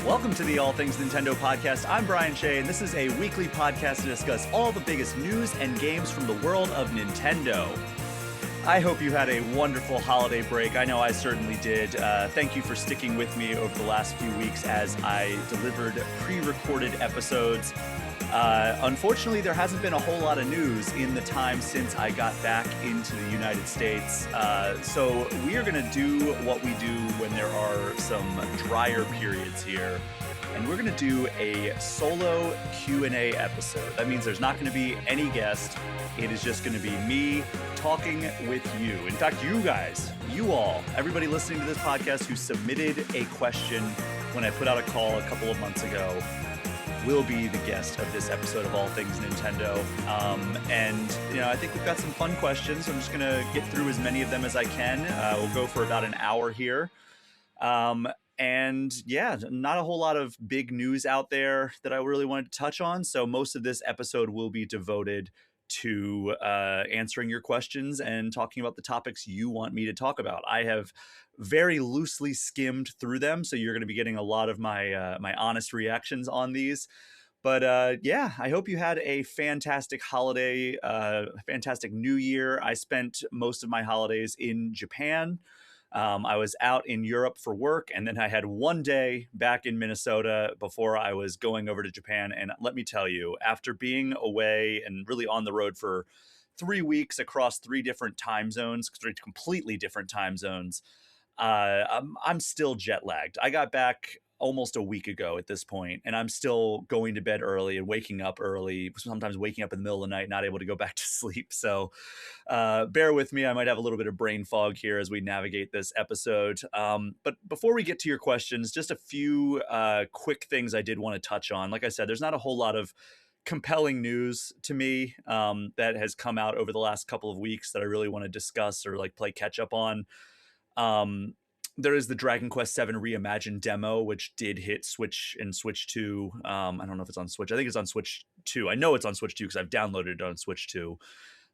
Welcome to the All Things Nintendo podcast. I'm Brian Shea, and this is a weekly podcast to discuss all the biggest news and games from the world of Nintendo. I hope you had a wonderful holiday break. I know I certainly did. Thank you for sticking with me over the last few weeks as I delivered pre-recorded episodes. Unfortunately, there hasn't been a whole lot of news in the time since I got back into the United States. So we are going to do what we do when there are some drier periods here. And we're going to do a solo Q&A episode. That means there's not going to be any guest. It is just going to be me talking with you. In fact, you guys, you all, everybody listening to this podcast who submitted a question when I put out a call a couple of months ago will be the guest of this episode of All Things Nintendo. And, you know, I think we've got some fun questions. I'm just going to get through as many of them as I can. We'll go for about an hour here. And yeah, not a whole lot of big news out there that I really wanted to touch on. So most of this episode will be devoted to answering your questions and talking about the topics you want me to talk about. I have very loosely skimmed through them, so you're going to be getting a lot of my my honest reactions on these. But yeah, I hope you had a fantastic holiday, fantastic New Year. I spent most of my holidays in Japan. I was out in Europe for work, and then I had one day back in Minnesota before I was going over to Japan. And let me tell you, after being away and really on the road for 3 weeks across 3 different time zones, 3 completely different time zones, I'm still jet lagged. I got back almost a week ago at this point, and I'm still going to bed early and waking up early, sometimes waking up in the middle of the night, not able to go back to sleep. So bear with me. I might have a little bit of brain fog here as we navigate this episode. But before we get to your questions, just a few quick things I did want to touch on. Like I said, there's not a whole lot of compelling news to me that has come out over the last couple of weeks that I really want to discuss or like play catch up on. There is the Dragon Quest VII Reimagined demo, which did hit Switch and Switch 2. I don't know if it's on Switch. I think it's on Switch 2. I know it's on Switch 2 because I've downloaded it on Switch 2.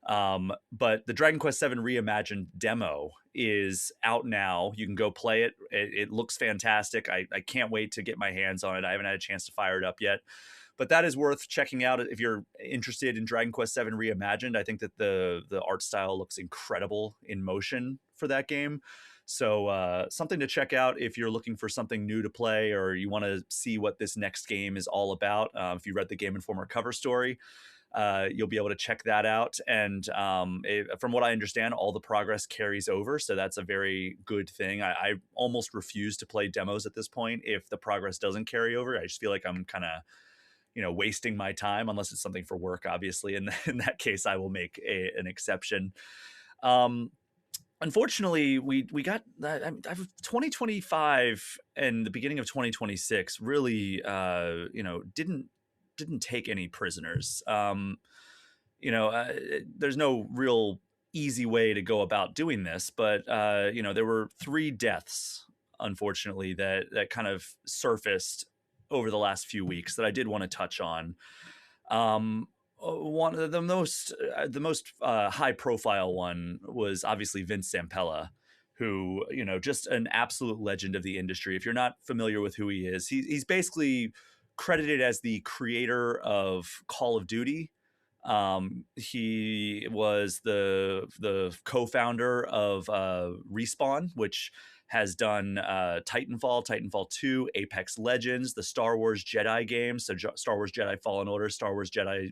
But the Dragon Quest VII Reimagined demo is out now. You can go play it. It looks fantastic. I can't wait to get my hands on it. I haven't had a chance to fire it up yet. But that is worth checking out if you're interested in Dragon Quest VII Reimagined. I think that the art style looks incredible in motion for that game. So something to check out if you're looking for something new to play or you want to see what this next game is all about. If you read the Game Informer cover story, you'll be able to check that out. And from what I understand, all the progress carries over. So that's a very good thing. I almost refuse to play demos at this point if the progress doesn't carry over. I just feel like I'm kind of wasting my time unless it's something for work, obviously. And in that case, I will make an exception. Unfortunately, we got 2025 and the beginning of 2026 really, didn't take any prisoners. There's no real easy way to go about doing this, but there were 3 deaths, unfortunately, that kind of surfaced over the last few weeks that I did want to touch on. One of the most high profile one was obviously Vince Zampella, who, just an absolute legend of the industry. If you're not familiar with who he is, he's basically credited as the creator of Call of Duty. He was the co-founder of Respawn, which has done Titanfall 2, Apex Legends, the Star Wars Jedi games, so Star Wars Jedi Fallen Order, Star Wars Jedi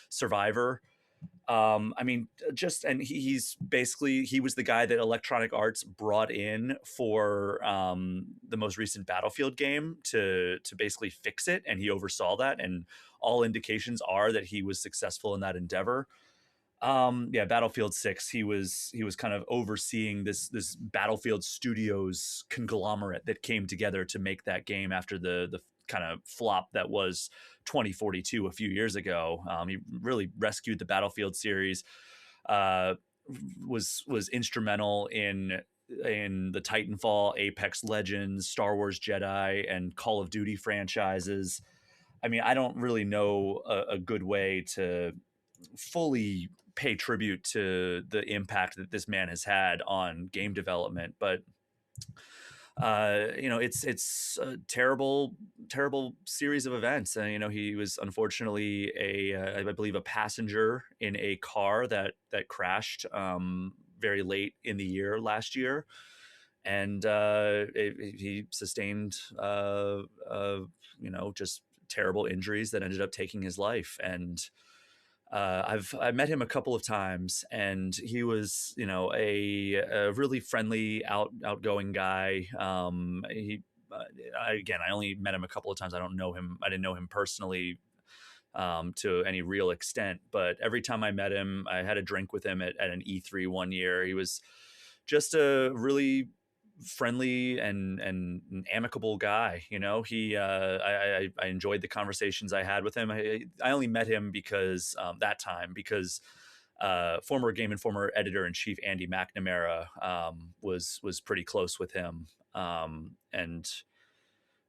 Survivor. He's basically, he was the guy that Electronic Arts brought in for the most recent Battlefield game to basically fix it, and he oversaw that, and all indications are that he was successful in that endeavor. Battlefield 6, he was kind of overseeing this Battlefield Studios conglomerate that came together to make that game after the kind of flop that was 2042 a few years ago. He really rescued the Battlefield series, was instrumental in the Titanfall, Apex Legends, Star Wars Jedi, and Call of Duty franchises. I mean, I don't really know a good way to fully pay tribute to the impact that this man has had on game development, but It's a terrible series of events. And he was unfortunately I believe a passenger in a car that crashed very late in the year last year, and he sustained just terrible injuries that ended up taking his life. And I met him a couple of times, and he was, a really friendly, outgoing guy. I only met him a couple of times. I don't know him. I didn't know him personally to any real extent, but every time I met him, I had a drink with him at an E3 one year. He was just a really friendly and amicable guy. I enjoyed the conversations I had with him. I only met him because because former Game Informer editor-in-chief Andy McNamara was pretty close with him. And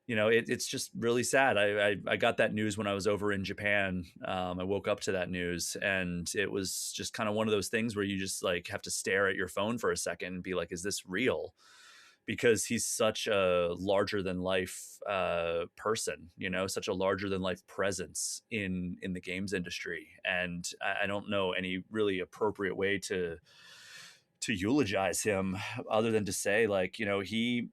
it's just really sad. I got that news when I was over in Japan. I woke up to that news, and it was just kind of one of those things where you just like have to stare at your phone for a second and be like, is this real? Because he's such a larger than life person, such a larger than life presence in the games industry. And I don't know any really appropriate way to eulogize him other than to say, like, he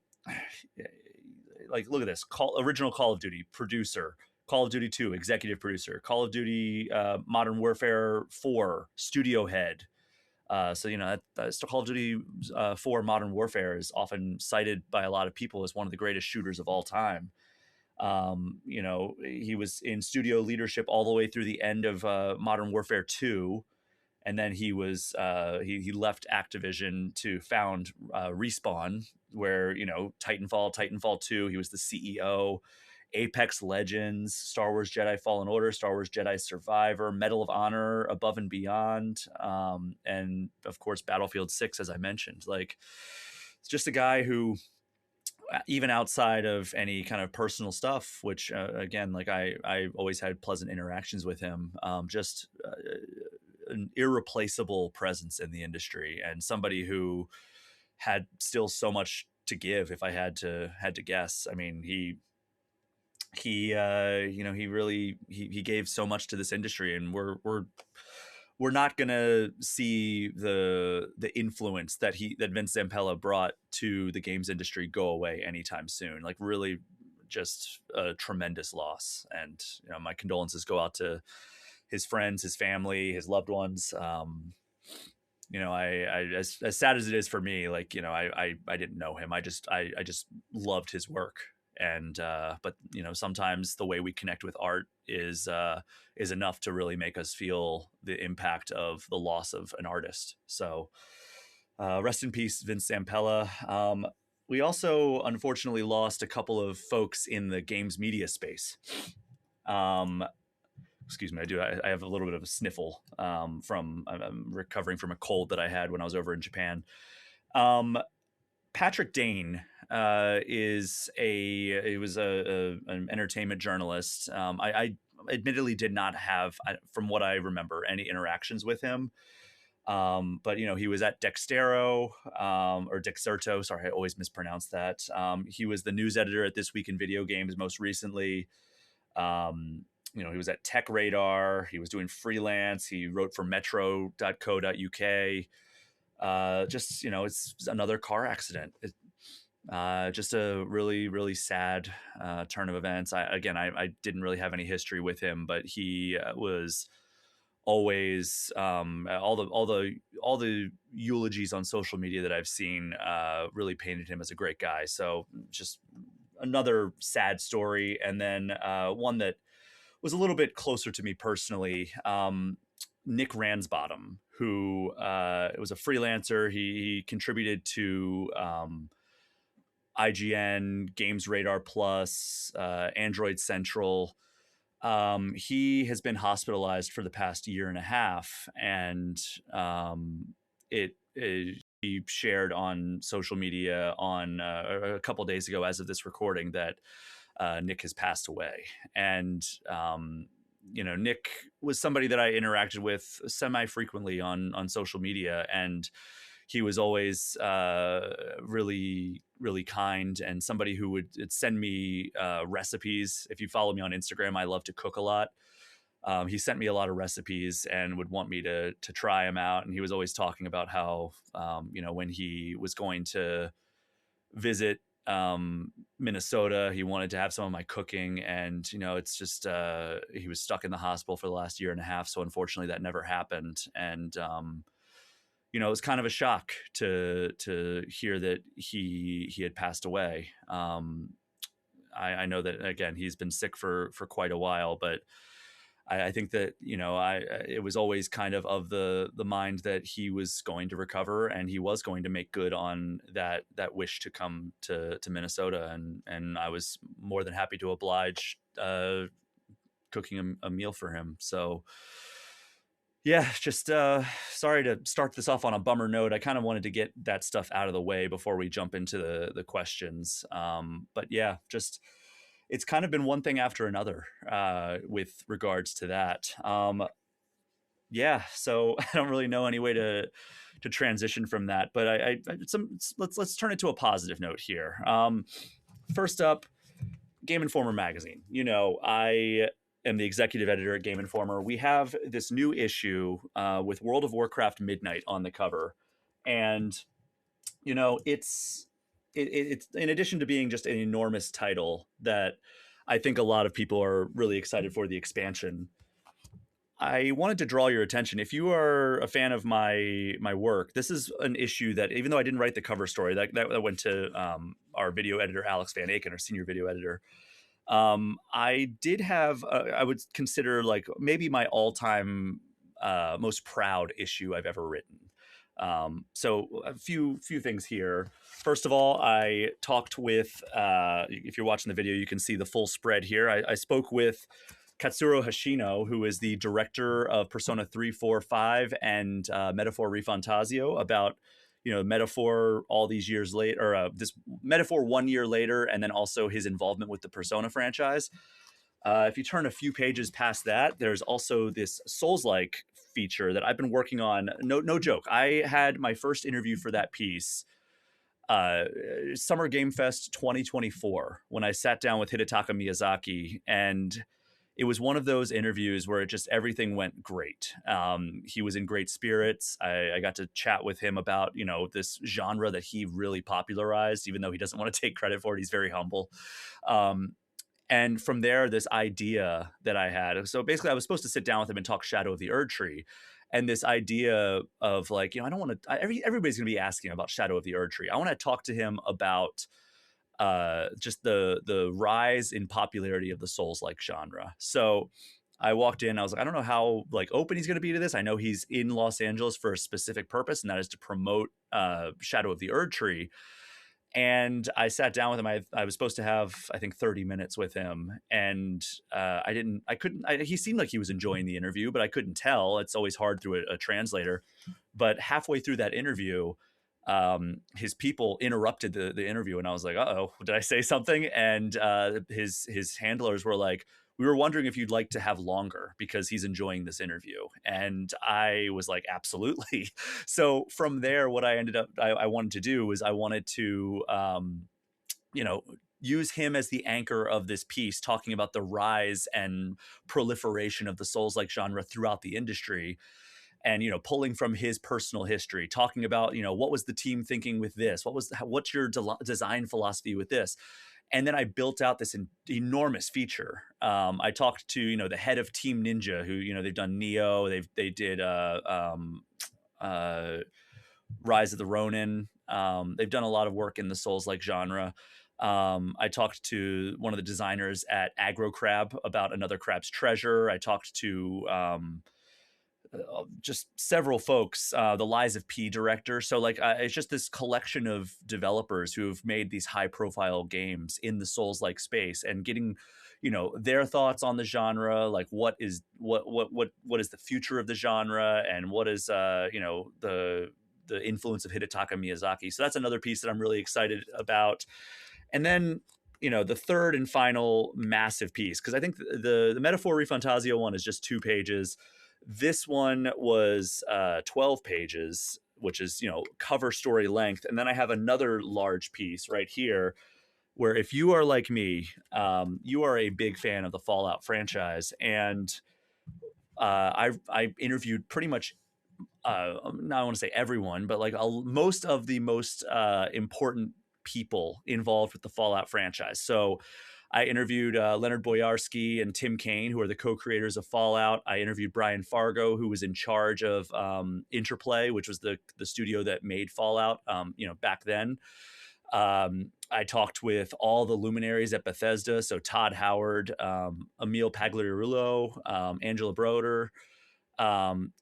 like, look at this: original Call of Duty producer, Call of Duty 2 executive producer, Call of Duty Modern Warfare 4 studio head. So Call of Duty 4 Modern Warfare is often cited by a lot of people as one of the greatest shooters of all time. He was in studio leadership all the way through the end of Modern Warfare 2, and then he left Activision to found Respawn, where Titanfall 2, he was the CEO. Apex Legends, Star Wars Jedi Fallen Order, Star Wars Jedi Survivor, Medal of Honor, Above and Beyond, and of course Battlefield 6, as I mentioned. Like, it's just a guy who, even outside of any kind of personal stuff, which again, like I always had pleasant interactions with him, just an irreplaceable presence in the industry, and somebody who had still so much to give. If I had to guess, I mean, he really gave so much to this industry, and we're not gonna see the influence that Vince Zampella brought to the games industry go away anytime soon. Like, really, just a tremendous loss. And my condolences go out to his friends, his family, his loved ones. As sad as it is for me, like, I didn't know him. I just loved his work. And but sometimes the way we connect with art is enough to really make us feel the impact of the loss of an artist. So rest in peace, Vince Zampella. We also unfortunately lost a couple of folks in the games media space. Excuse me, I have a little bit of a sniffle from I'm recovering from a cold that I had when I was over in Japan. Patrick Dane he was an entertainment journalist. I admittedly did not have, from what I remember, any interactions with him. But he was at Dexerto, or Dexerto. Sorry, I always mispronounce that. He was the news editor at This Week in Video Games most recently. He was at Tech Radar. He was doing freelance. He wrote for metro.co.uk. It's another car accident. Just a really, really sad turn of events. I didn't really have any history with him, but he was always all the eulogies on social media that I've seen really painted him as a great guy. So just another sad story. And then one that was a little bit closer to me personally. Nick Ransbottom, who was a freelancer. He contributed to IGN, Games Radar Plus, Android Central. He has been hospitalized for the past year and a half, and he shared on social media on a couple of days ago, as of this recording, that Nick has passed away. And Nick was somebody that I interacted with semi-frequently on social media, and he was always really, really kind, and somebody who would send me recipes. If you follow me on Instagram, I love to cook a lot. He sent me a lot of recipes and would want me to try them out. And he was always talking about how, when he was going to visit Minnesota, he wanted to have some of my cooking. And, it's just, he was stuck in the hospital for the last year and a half. So unfortunately that never happened. And, it was kind of a shock to hear that he had passed away. I know that, again, he's been sick for quite a while, but I think that, it was always kind of the mind that he was going to recover, and he was going to make good on that wish to come to Minnesota. And I was more than happy to oblige, cooking a meal for him. So yeah, just sorry to start this off on a bummer note. I kind of wanted to get that stuff out of the way before we jump into the questions. But yeah, just it's kind of been one thing after another with regards to that. Yeah, so I don't really know any way to transition from that, but let's turn it to a positive note here. First up, Game Informer magazine. I am the executive editor at Game Informer. We have this new issue with World of Warcraft Midnight on the cover, and it's in addition to being just an enormous title that I think a lot of people are really excited for the expansion. I wanted to draw your attention. If you are a fan of my work, this is an issue that, even though I didn't write the cover story, that went to our video editor, Alex Van Aken, our senior video editor. I did have, I would consider like maybe my all-time most proud issue I've ever written. So a few things here. First of all, I talked with, if you're watching the video, you can see the full spread here. I spoke with Katsuro Hashino, who is the director of Persona 3, 4, 5, and Metaphor Refantasio, about Metaphor all these years later, or this Metaphor 1 year later, and then also his involvement with the Persona franchise. If you turn a few pages past that, there's also this Souls-like feature that I've been working on. No joke. I had my first interview for that piece Summer Game Fest 2024 when I sat down with Hidetaka Miyazaki, and it was one of those interviews where everything went great. He was in great spirits. I got to chat with him about, this genre that he really popularized, even though he doesn't want to take credit for it. He's very humble. And from there, this idea that I had. So basically, I was supposed to sit down with him and talk Shadow of the Erdtree. And this idea of like, I don't want to, everybody's going to be asking about Shadow of the Erdtree. I want to talk to him about just the rise in popularity of the Souls-like genre. So I walked in, I was like, I don't know how like open he's going to be to this. I know he's in Los Angeles for a specific purpose, and that is to promote Shadow of the Erdtree. And I sat down with him. I was supposed to have, I think, 30 minutes with him. And he seemed like he was enjoying the interview, but I couldn't tell. It's always hard through a translator. But halfway through that interview, his people interrupted the interview, and I was like, uh-oh, did I say something? And his handlers were like, we were wondering if you'd like to have longer because he's enjoying this interview. And I was like, absolutely. So from there, what I ended up, I wanted to do was I wanted to, use him as the anchor of this piece, talking about the rise and proliferation of the Souls-like genre throughout the industry. And, pulling from his personal history, talking about, what was the team thinking with this? What's your design philosophy with this? And then I built out this enormous feature. I talked to, the head of Team Ninja, who, they've done Neo, they did Rise of the Ronin. They've done a lot of work in the Souls-like genre. I talked to one of the designers at Aggro Crab about Another Crab's Treasure. I talked to just several folks, the Lies of P director. So like, it's just this collection of developers who have made these high profile games in the Souls-like space, and getting, their thoughts on the genre, like what is the future of the genre, and what is, the influence of Hidetaka Miyazaki. So that's another piece that I'm really excited about. And then, the third and final massive piece, because I think the Metaphor Refantasio one is just 2 pages. This one was 12 pages which is, cover story length. And then I have another large piece right here where if you are like me, you are a big fan of the Fallout franchise. And I interviewed pretty much, not I want to say everyone, but like most of the most important people involved with the Fallout franchise. So I interviewed Leonard Boyarsky and Tim Kaine, who are the co-creators of Fallout. I interviewed Brian Fargo, who was in charge of Interplay, which was the studio that made Fallout, back then. I talked with all the luminaries at Bethesda, so Todd Howard, Emil Pagliarulo, Angela Broder, um,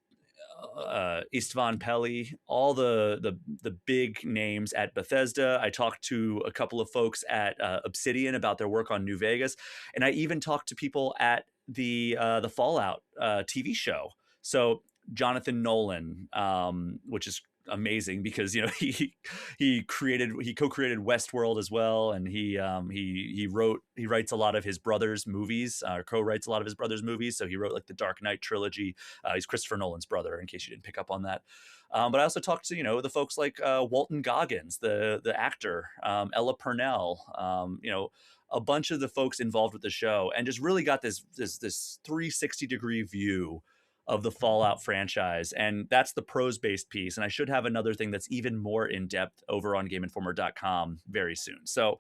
Istvan Peli, all the big names at Bethesda. I talked to a couple of folks at Obsidian about their work on New Vegas, and I even talked to people at the Fallout TV show. So Jonathan Nolan, which is amazing because he co-created Westworld as well, and he writes a lot of his brother's movies, co-writes a lot of his brother's movies. So he wrote like the Dark Knight trilogy. He's Christopher Nolan's brother, in case you didn't pick up on that. But I also talked to the folks like Walton Goggins, the actor, Ella Purnell, a bunch of the folks involved with the show, and just really got this 360-degree view of the Fallout franchise. And that's the prose-based piece. And I should have another thing that's even more in-depth over on GameInformer.com very soon. So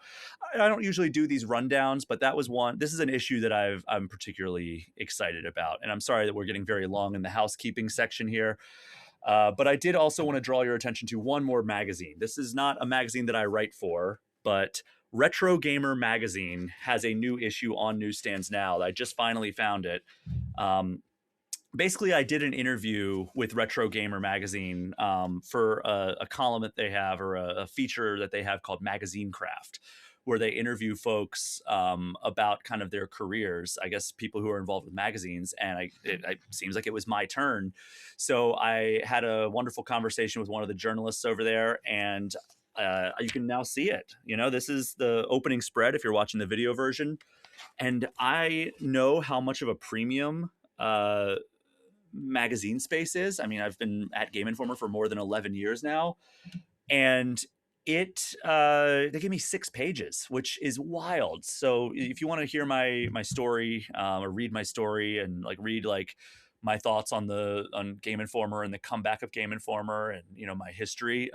I don't usually do these rundowns, but that was one. This is an issue that I'm particularly excited about. And I'm sorry that we're getting very long in the housekeeping section here. But I did also want to draw your attention to one more magazine. This is not a magazine that I write for, but Retro Gamer Magazine has a new issue on newsstands now. I just finally found it. Basically, I did an interview with Retro Gamer Magazine for a column that they have, or a feature that they have called Magazine Craft, where they interview folks about kind of their careers, I guess people who are involved with magazines. And it seems like it was my turn. So I had a wonderful conversation with one of the journalists over there, and you can now see it. This is the opening spread if you're watching the video version. And I know how much of a premium magazine space is. I mean, I've been at Game Informer for more than 11 years now, and they give me 6 pages, which is wild. So if you want to hear my story, or read my story, and read my thoughts on Game Informer and the comeback of Game Informer, and my history,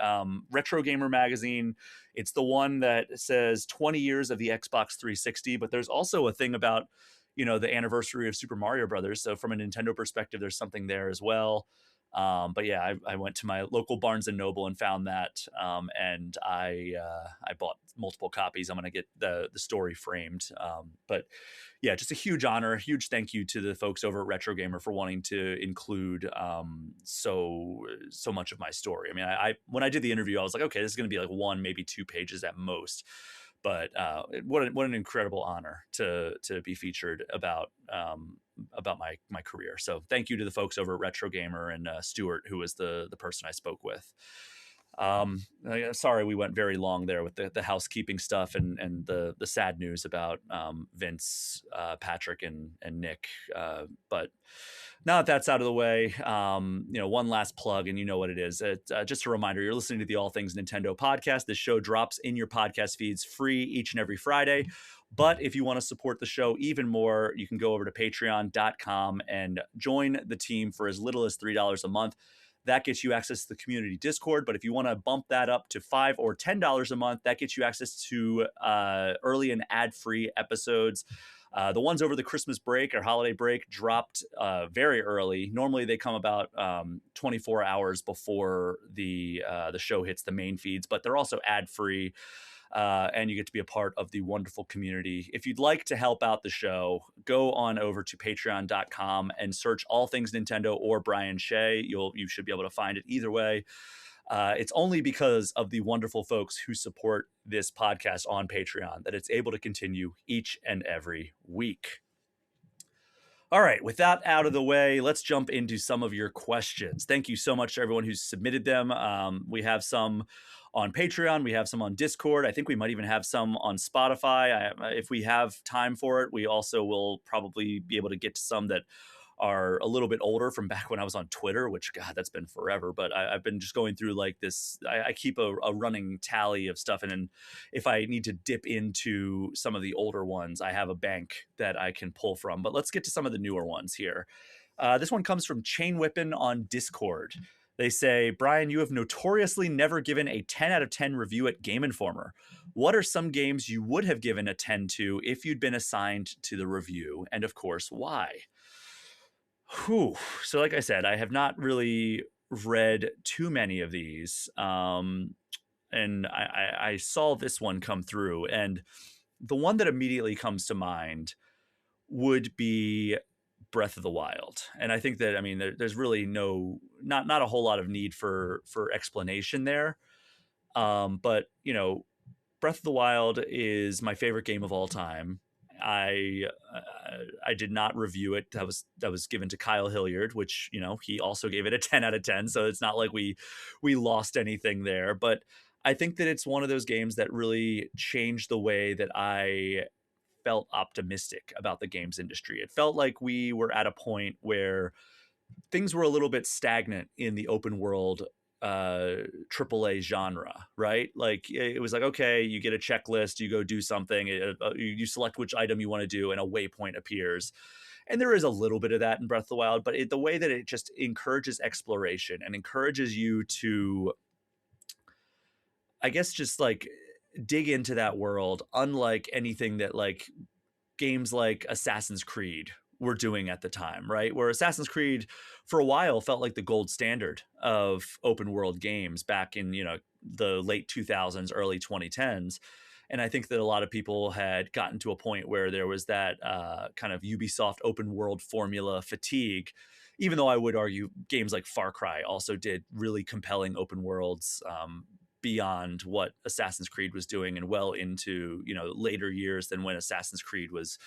Retro Gamer Magazine, it's the one that says 20 years of the Xbox 360, but there's also a thing about the anniversary of Super Mario Brothers. So from a Nintendo perspective, there's something there as well. But yeah, I went to my local Barnes and Noble and found that, and I bought multiple copies. I'm going to get the story framed. But yeah, just a huge honor, a huge thank you to the folks over at Retro Gamer for wanting to include so much of my story. I mean, I when I did the interview, I was like, okay, this is going to be like 1, maybe 2 pages at most. But what an incredible honor to be featured about my career. So thank you to the folks over at Retro Gamer, and Stuart, who was the person I spoke with. Sorry we went very long there with the housekeeping stuff and the sad news about Vince, Patrick, and Nick. But now that that's out of the way, one last plug, and you know what it is. Just a reminder, you're listening to the All Things Nintendo podcast. This show drops in your podcast feeds free each and every Friday. But if you want to support the show even more, you can go over to patreon.com and join the team for as little as $3 a month. That gets you access to the community Discord. But if you want to bump that up to $5 or $10 a month, that gets you access to early and ad-free episodes. The ones over the Christmas break or holiday break dropped very early. Normally they come about 24 hours before the show hits the main feeds, but they're also ad-free. And you get to be a part of the wonderful community. If you'd like to help out the show, go on over to patreon.com and search All Things Nintendo or Brian Shea. You should be able to find it either way. It's only because of the wonderful folks who support this podcast on Patreon that it's able to continue each and every week. All right, with that out of the way, let's jump into some of your questions. Thank you so much to everyone who's submitted them. We have some on Patreon. We have some on Discord. I think we might even have some on Spotify. If we have time for it, we also will probably be able to get to some that are a little bit older from back when I was on Twitter, which God, that's been forever. But I've been just going through like this. I keep a running tally of stuff, and then if I need to dip into some of the older ones, I have a bank that I can pull from. But let's get to some of the newer ones here. This one comes from Chain Whippin on Discord. They say, Brian, you have notoriously never given a 10 out of 10 review at Game Informer. What are some games you would have given a 10 to if you'd been assigned to the review? And of course, why? Whew. So like I said, I have not really read too many of these. And I saw this one come through. And the one that immediately comes to mind would be Breath of the Wild. And I think that, I mean, there's really not a whole lot of need for explanation there. But, you know, Breath of the Wild is my favorite game of all time. I did not review it. That was given to Kyle Hilliard, which, you know, he also gave it a 10 out of 10. So it's not like we lost anything there. But I think that it's one of those games that really changed the way that I felt optimistic about the games industry. It felt like we were at a point where things were a little bit stagnant in the open world AAA genre, right? Like it was like, okay, you get a checklist, you go do something, you select which item you want to do, and a waypoint appears. And there is a little bit of that in Breath of the Wild, but the way that it just encourages exploration and encourages you to, I guess, just like dig into that world, unlike anything that like games like Assassin's Creed were doing at the time, right? Where Assassin's Creed for a while felt like the gold standard of open world games back in, you know, the late 2000s, early 2010s. And I think that a lot of people had gotten to a point where there was that kind of Ubisoft open world formula fatigue, even though I would argue games like Far Cry also did really compelling open worlds beyond what Assassin's Creed was doing, and well into, you know, later years than when Assassin's Creed was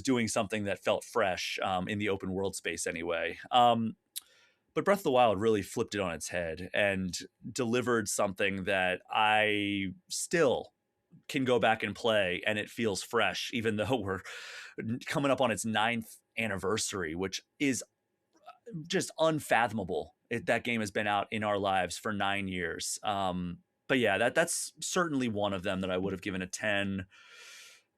doing something that felt fresh in the open world space anyway. But Breath of the Wild really flipped it on its head and delivered something that I still can go back and play, and it feels fresh, even though we're coming up on its 9th anniversary, which is just unfathomable. That game has been out in our lives for 9 years. But yeah, that's certainly one of them that I would have given a 10.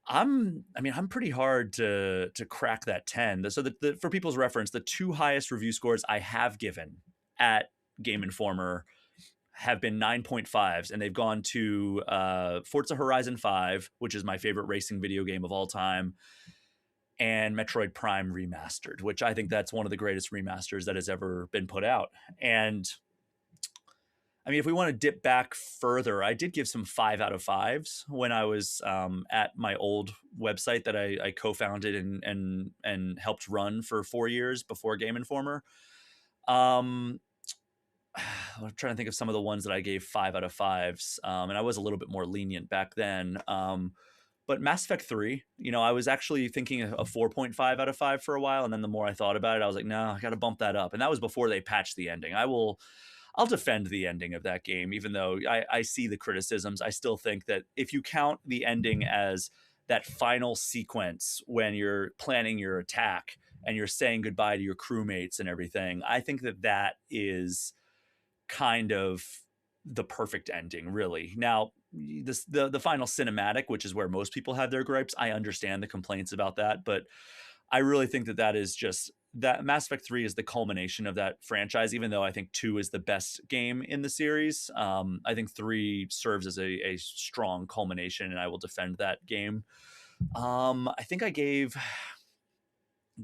I'm pretty hard to crack that 10. So for people's reference, the 2 highest review scores I have given at Game Informer have been 9.5s, and they've gone to Forza Horizon 5, which is my favorite racing video game of all time, and Metroid Prime Remastered, which I think that's one of the greatest remasters that has ever been put out. And I mean, if we want to dip back further, I did give some 5 out of 5s when I was at my old website that I co-founded and helped run for 4 years before Game Informer. I'm trying to think of some of the ones that I gave 5 out of 5s, and I was a little bit more lenient back then. But Mass Effect 3, you know, I was actually thinking a 4.5 out of 5 for a while, and then the more I thought about it, I was like, no, I got to bump that up. And that was before they patched the ending. I'll defend the ending of that game, even though I see the criticisms. I still think that if you count the ending as that final sequence when you're planning your attack and you're saying goodbye to your crewmates and everything, I think that that is kind of the perfect ending, really. Now, the final cinematic, which is where most people have their gripes, I understand the complaints about that, but I really think that that is just that Mass Effect 3 is the culmination of that franchise, even though I think 2 is the best game in the series. I think 3 serves as a strong culmination, and I will defend that game. I think I gave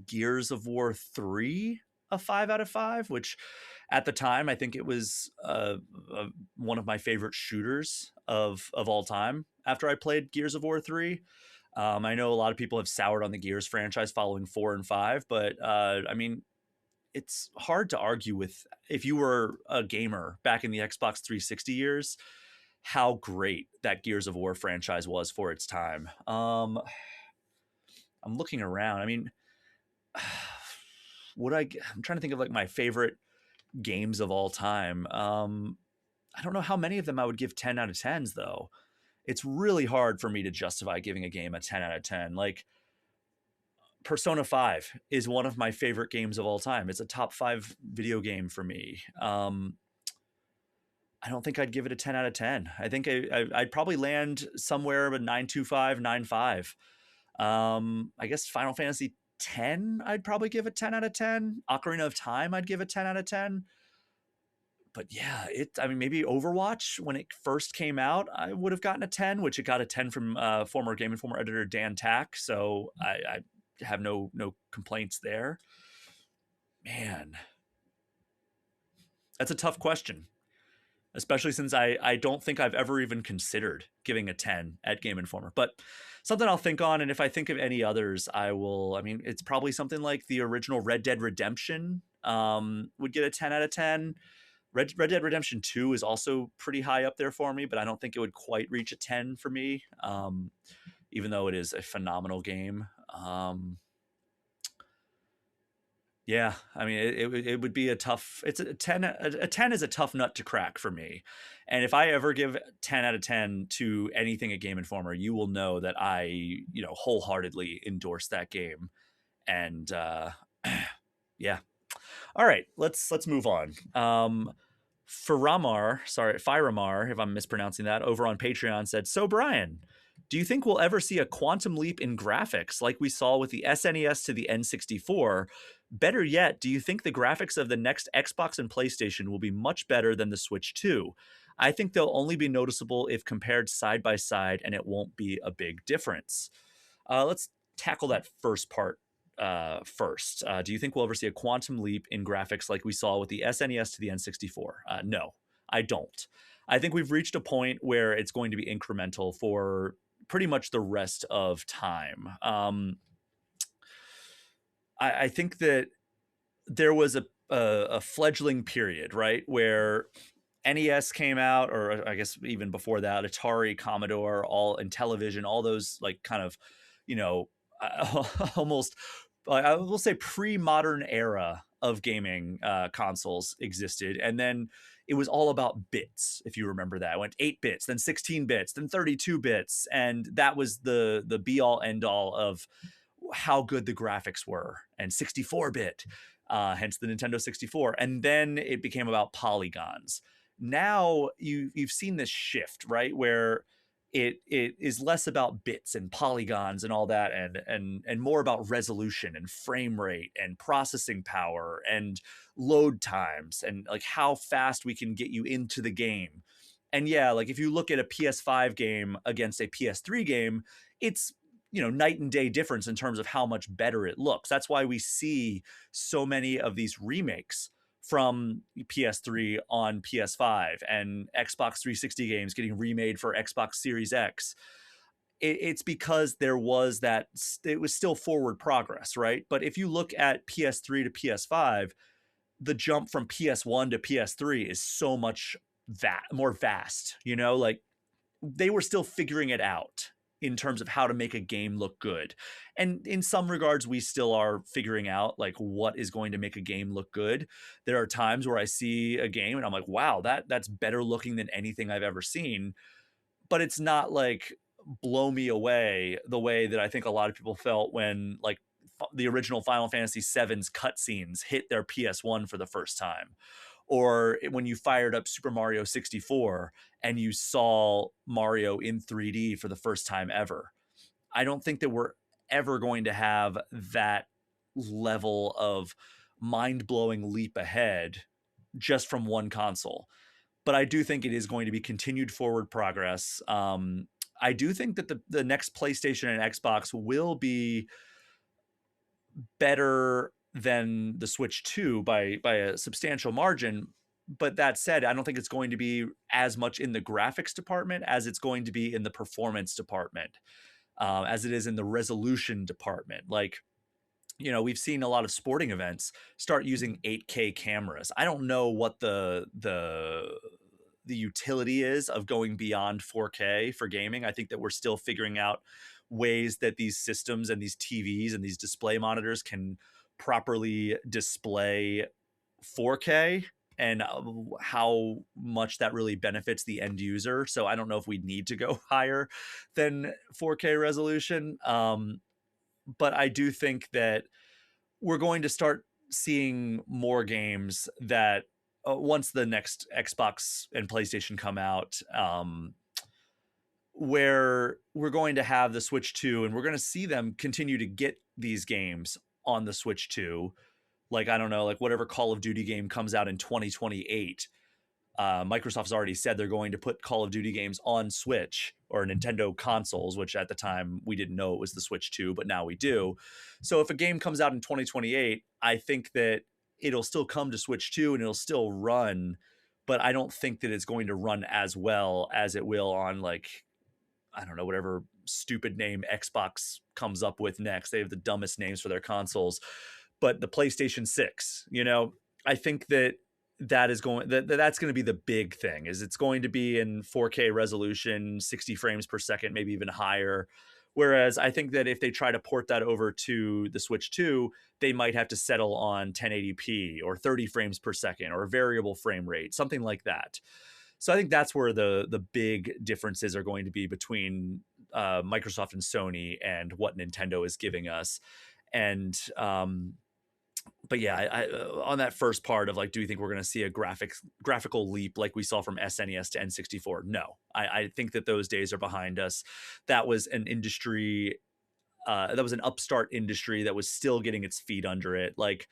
Gears of War 3 a 5 out of 5, which at the time I think it was one of my favorite shooters of all time after I played Gears of War 3. I know a lot of people have soured on the Gears franchise following 4 and 5, but I mean, it's hard to argue with, if you were a gamer back in the Xbox 360 years, how great that Gears of War franchise was for its time. I'm looking around. I mean, I'm trying to think of like my favorite games of all time. I don't know how many of them I would give 10 out of 10s though. It's really hard for me to justify giving a game a 10 out of 10. Like, Persona 5 is one of my favorite games of all time. It's a top 5 video game for me. I don't think I'd give it a 10 out of 10. I think I'd probably land somewhere but 9.25, 9.5. I guess Final Fantasy 10, I'd probably give a 10 out of 10. Ocarina of Time, I'd give a 10 out of 10. But yeah, I mean, maybe Overwatch, when it first came out, I would have gotten a 10, which it got a 10 from former Game Informer editor Dan Tack. So I have no complaints there. Man, that's a tough question, especially since I don't think I've ever even considered giving a 10 at Game Informer. But something I'll think on, and if I think of any others, I will. I mean, it's probably something like the original Red Dead Redemption would get a 10 out of 10. Red Dead Redemption 2 is also pretty high up there for me, but I don't think it would quite reach a 10 for me, even though it is a phenomenal game. Yeah, I mean, it would be a tough. It's a 10. A 10 is a tough nut to crack for me, and if I ever give 10 out of 10 to anything at Game Informer, you will know that I wholeheartedly endorse that game, and yeah. All right, let's move on. Firamar, if I'm mispronouncing that, over on Patreon said, "So Brian, do you think we'll ever see a quantum leap in graphics like we saw with the SNES to the N64? Better yet, do you think the graphics of the next Xbox and PlayStation will be much better than the Switch 2? I think they'll only be noticeable if compared side by side, and it won't be a big difference." Let's tackle that first part first. Do you think we'll ever see a quantum leap in graphics like we saw with the SNES to the N64? No, I don't. I think we've reached a point where it's going to be incremental for pretty much the rest of time. I think that there was a fledgling period, right, where NES came out, or I guess even before that, Atari, Commodore, all and television, all those like kind of, you know, almost I will say pre-modern era of gaming consoles existed, and then it was all about bits. If you remember that, it went 8 bits, then 16 bits, then 32 bits, and that was the be all end all of how good the graphics were, and 64-bit, hence the Nintendo 64. And then it became about polygons. Now you've seen this shift, right, where it is less about bits and polygons and all that, and more about resolution and frame rate and processing power and load times and like how fast we can get you into the game. And yeah, like if you look at a PS5 game against a PS3 game, it's night and day difference in terms of how much better it looks. That's why we see so many of these remakes from PS3 on PS5 and Xbox 360 games getting remade for Xbox Series X. It's because there was it was still forward progress, right? But if you look at PS3 to PS5, the jump from PS1 to PS3 is so much more vast, like they were still figuring it out in terms of how to make a game look good. And in some regards, we still are figuring out like what is going to make a game look good. There are times where I see a game and I'm like, wow, that's better looking than anything I've ever seen. But it's not like blow me away the way that I think a lot of people felt when like the original Final Fantasy VII's cutscenes hit their PS1 for the first time, or when you fired up Super Mario 64 and you saw Mario in 3D for the first time ever. I don't think that we're ever going to have that level of mind-blowing leap ahead just from one console. But I do think it is going to be continued forward progress. I do think that the next PlayStation and Xbox will be better than the Switch 2 by a substantial margin. But that said, I don't think it's going to be as much in the graphics department as it's going to be in the performance department, as it is in the resolution department. Like, we've seen a lot of sporting events start using 8K cameras. I don't know what the utility is of going beyond 4K for gaming. I think that we're still figuring out ways that these systems and these TVs and these display monitors can properly display 4K and how much that really benefits the end user. So I don't know if we need to go higher than 4K resolution. but I do think that we're going to start seeing more games that once the next Xbox and PlayStation come out, where we're going to have the Switch 2 and we're going to see them continue to get these games on the Switch 2. Like, I don't know, like whatever Call of Duty game comes out in 2028, Microsoft's already said they're going to put Call of Duty games on Switch or Nintendo consoles, which at the time we didn't know it was the Switch 2, but now we do. So if a game comes out in 2028, I think that it'll still come to Switch 2 and it'll still run, but I don't think that it's going to run as well as it will on, like, I don't know, whatever stupid name Xbox comes up with next. They have the dumbest names for their consoles, but the PlayStation 6, I think that that's going to be the big thing. Is it's going to be in 4K resolution, 60 frames per second, maybe even higher. Whereas I think that if they try to port that over to the Switch 2, they might have to settle on 1080p or 30 frames per second or a variable frame rate, something like that. So I think that's where the big differences are going to be between Microsoft and Sony and what Nintendo is giving us. And but yeah, on that first part of like, do you think we're going to see a graphical leap like we saw from SNES to N64? No, I think that those days are behind us. That was an industry, that was an upstart industry that was still getting its feet under it. Like,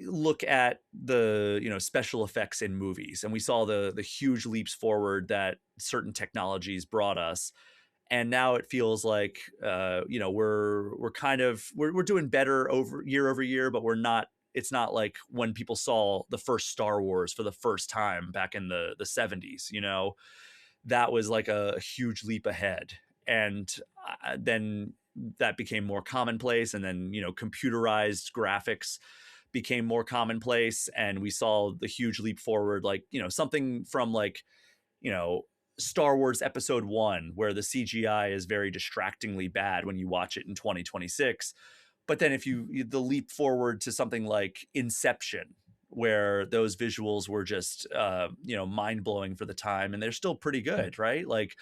look at the special effects in movies, and we saw the huge leaps forward that certain technologies brought us. And now it feels like we're doing better over year, but we're not. It's not like when people saw the first Star Wars for the first time back in the 70s. That was like a huge leap ahead, and then that became more commonplace, and then computerized graphics became more commonplace, and we saw the huge leap forward, like something from like Star Wars Episode 1, where the CGI is very distractingly bad when you watch it in 2026. But then if the leap forward to something like Inception, where those visuals were just mind-blowing for the time, and they're still pretty good, right? Like,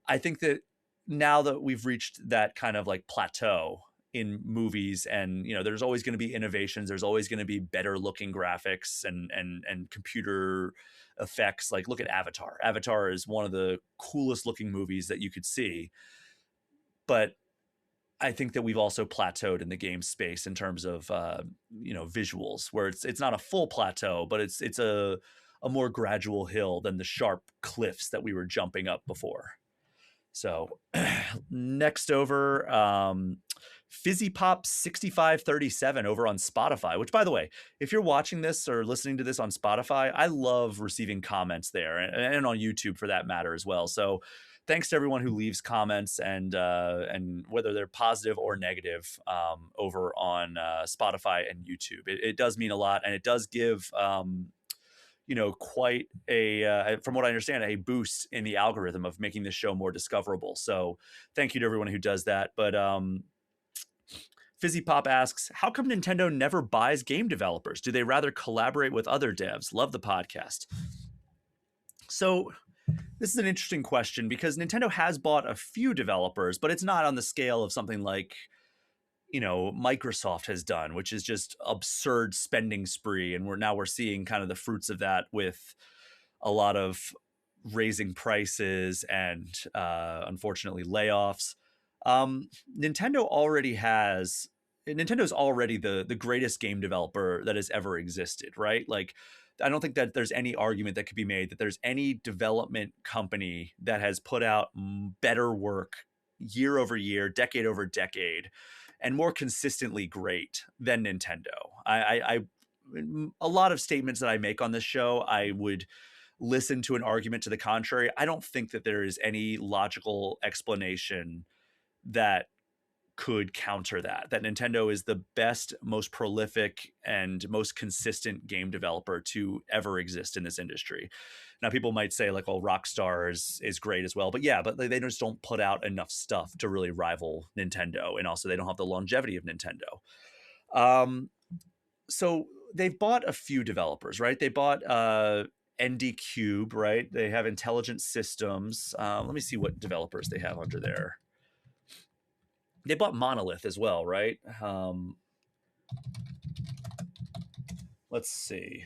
I think that now that we've reached that kind of like plateau in movies, and there's always going to be innovations, there's always going to be better looking graphics and computer effects. Like, look at Avatar is one of the coolest looking movies that you could see, but I think that we've also plateaued in the game space in terms of visuals, where it's not a full plateau, but it's a more gradual hill than the sharp cliffs that we were jumping up before. So next over, Fizzy Pop 6537 over on Spotify, which, by the way, if you're watching this or listening to this on Spotify, I love receiving comments there, and on YouTube for that matter as well. So thanks to everyone who leaves comments, and whether they're positive or negative, over on Spotify and YouTube. It does mean a lot, and it does give quite a, from what I understand, a boost in the algorithm of making this show more discoverable. So thank you to everyone who does that. But Fizzy Pop asks, how come Nintendo never buys game developers? Do they rather collaborate with other devs? Love the podcast. So this is an interesting question, because Nintendo has bought a few developers, but it's not on the scale of something like Microsoft has done, which is just absurd spending spree. And we're seeing kind of the fruits of that with a lot of raising prices and unfortunately layoffs. Nintendo's already the greatest game developer that has ever existed, right? Like, I don't think that there's any argument that could be made that there's any development company that has put out better work year over year, decade over decade, and more consistently great than Nintendo. A lot of statements that I make on this show, I would listen to an argument to the contrary. I don't think that there is any logical explanation that could counter that Nintendo is the best, most prolific, and most consistent game developer to ever exist in this industry. Now, people might say like, well, Rockstar is great as well, but they just don't put out enough stuff to really rival Nintendo, and also they don't have the longevity of Nintendo. So they've bought a few developers, right? They bought ND Cube, right? They have Intelligent Systems. Let me see what developers they have under there. They bought Monolith as well, right? Let's see.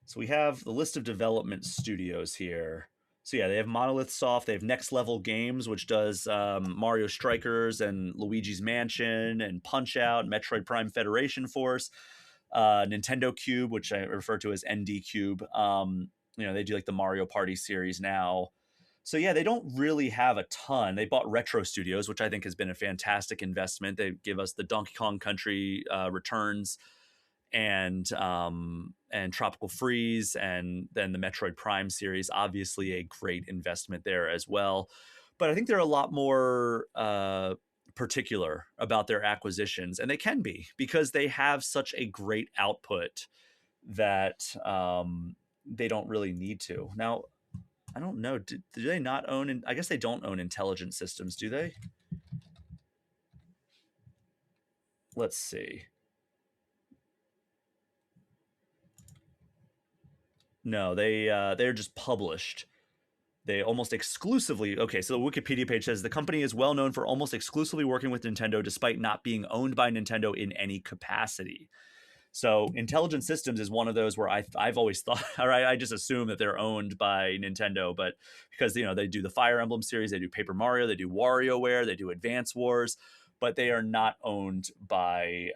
So we have the list of development studios here. So yeah, they have Monolith Soft. They have Next Level Games, which does Mario Strikers and Luigi's Mansion and Punch Out, Metroid Prime Federation Force, Nintendo Cube, which I refer to as ND Cube. They do like the Mario Party series now. So yeah, they don't really have a ton. They bought Retro Studios, which I think has been a fantastic investment. They give us the Donkey Kong Country returns and Tropical Freeze, and then the Metroid Prime series. Obviously, a great investment there as well. But I think they're a lot more particular about their acquisitions, and they can be because they have such a great output that they don't really need to. Now, I don't know. Do they not own? I guess they don't own Intelligent Systems, do they? Let's see. No, they're just published. They almost exclusively, okay, so the Wikipedia page says the company is well known for almost exclusively working with Nintendo despite not being owned by Nintendo in any capacity. So Intelligent Systems is one of those where I've always thought, all right, I just assume that they're owned by Nintendo, but because they do the Fire Emblem series, they do Paper Mario, they do WarioWare, they do Advance Wars, but they are not owned by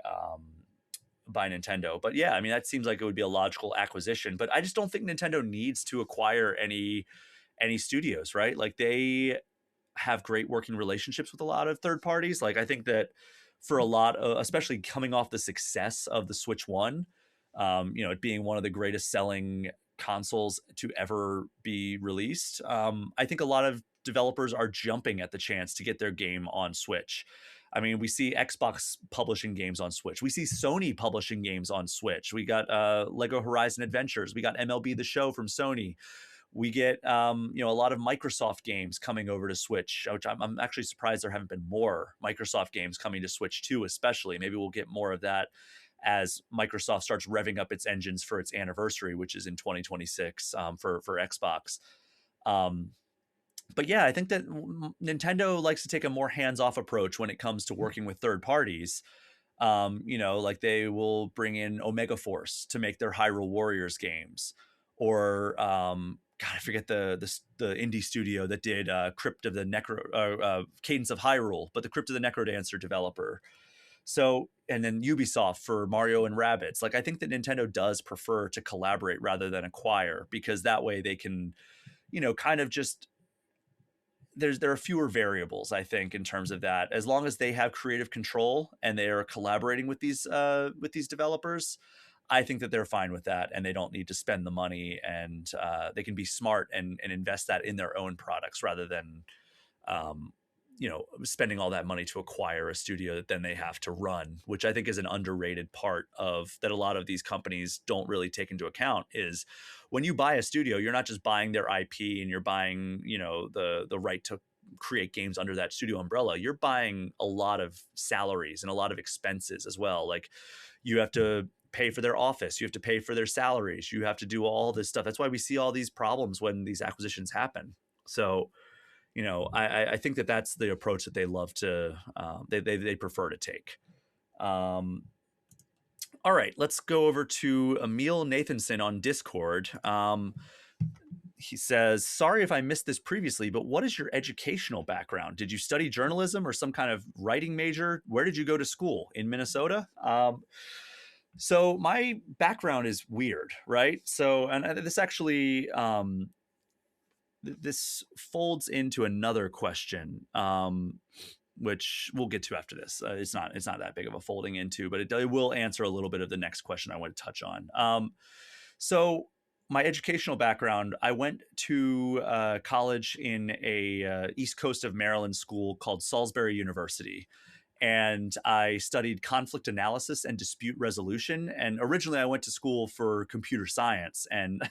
Nintendo. But yeah, I mean that seems like it would be a logical acquisition. But I just don't think Nintendo needs to acquire any studios, right? Like they have great working relationships with a lot of third parties. Like I think that for a lot of, especially coming off the success of the Switch One, it being one of the greatest selling consoles to ever be released, I think a lot of developers are jumping at the chance to get their game on Switch. I mean, we see Xbox publishing games on Switch. We see Sony publishing games on Switch. We got Lego Horizon Adventures. We got MLB The Show from Sony. We get a lot of Microsoft games coming over to Switch, which I'm actually surprised there haven't been more Microsoft games coming to Switch too, especially. Maybe we'll get more of that as Microsoft starts revving up its engines for its anniversary, which is in 2026 for Xbox. But yeah, I think that Nintendo likes to take a more hands-off approach when it comes to working with third parties. Like they will bring in Omega Force to make their Hyrule Warriors games, or God, I forget the indie studio that did Crypt of the Cadence of Hyrule, but the Crypt of the Necrodancer developer. So, and then Ubisoft for Mario and Rabbids. Like I think that Nintendo does prefer to collaborate rather than acquire, because that way they can, kind of just there are fewer variables, I think, in terms of that. As long as they have creative control and they are collaborating with these developers, I think that they're fine with that, and they don't need to spend the money, and they can be smart and invest that in their own products rather than spending all that money to acquire a studio that then they have to run, which I think is an underrated part of that a lot of these companies don't really take into account. Is when you buy a studio, you're not just buying their IP and you're buying, the right to create games under that studio umbrella. You're buying a lot of salaries and a lot of expenses as well. Like you have to pay for their office, you have to pay for their salaries, you have to do all this stuff. That's why we see all these problems when these acquisitions happen. So I think that that's the approach that they love to, they prefer to take. All right, let's go over to Emil Nathanson on Discord. He says, sorry if I missed this previously, but what is your educational background? Did you study journalism or some kind of writing major? Where did you go to school? In Minnesota? So my background is weird, right? So, and this actually, this folds into another question, which we'll get to after this. It's not that big of a folding into, but it will answer a little bit of the next question I want to touch on. So my educational background, I went to college in a East Coast of Maryland school called Salisbury University. And I studied conflict analysis and dispute resolution. And originally I went to school for computer science, and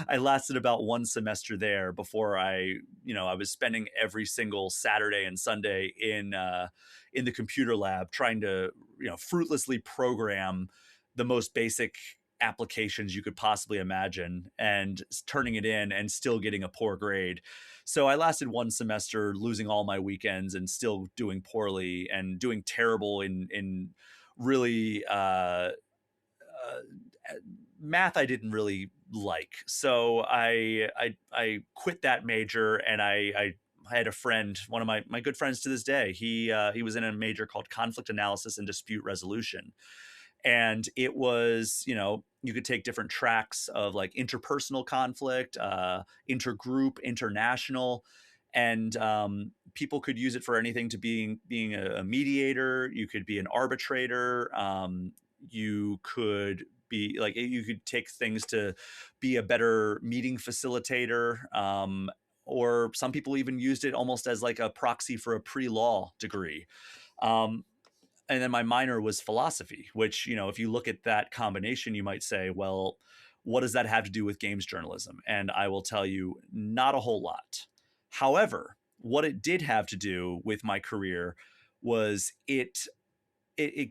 I lasted about one semester there before I was spending every single Saturday and Sunday in the computer lab trying to, fruitlessly program the most basic applications you could possibly imagine and turning it in and still getting a poor grade. So I lasted one semester losing all my weekends and still doing poorly and doing terrible in really math I didn't really like. So I quit that major, and I had a friend, one of my good friends to this day. He was in a major called conflict analysis and dispute resolution, and it was, you could take different tracks of like interpersonal conflict, intergroup, international, and people could use it for anything to being a mediator. You could be an arbitrator. You could be like, you could take things to be a better meeting facilitator. Or some people even used it almost as like a proxy for a pre-law degree. Um, and then my minor was philosophy, which, if you look at that combination, you might say, well, what does that have to do with games journalism? And I will tell you, not a whole lot. However, what it did have to do with my career was it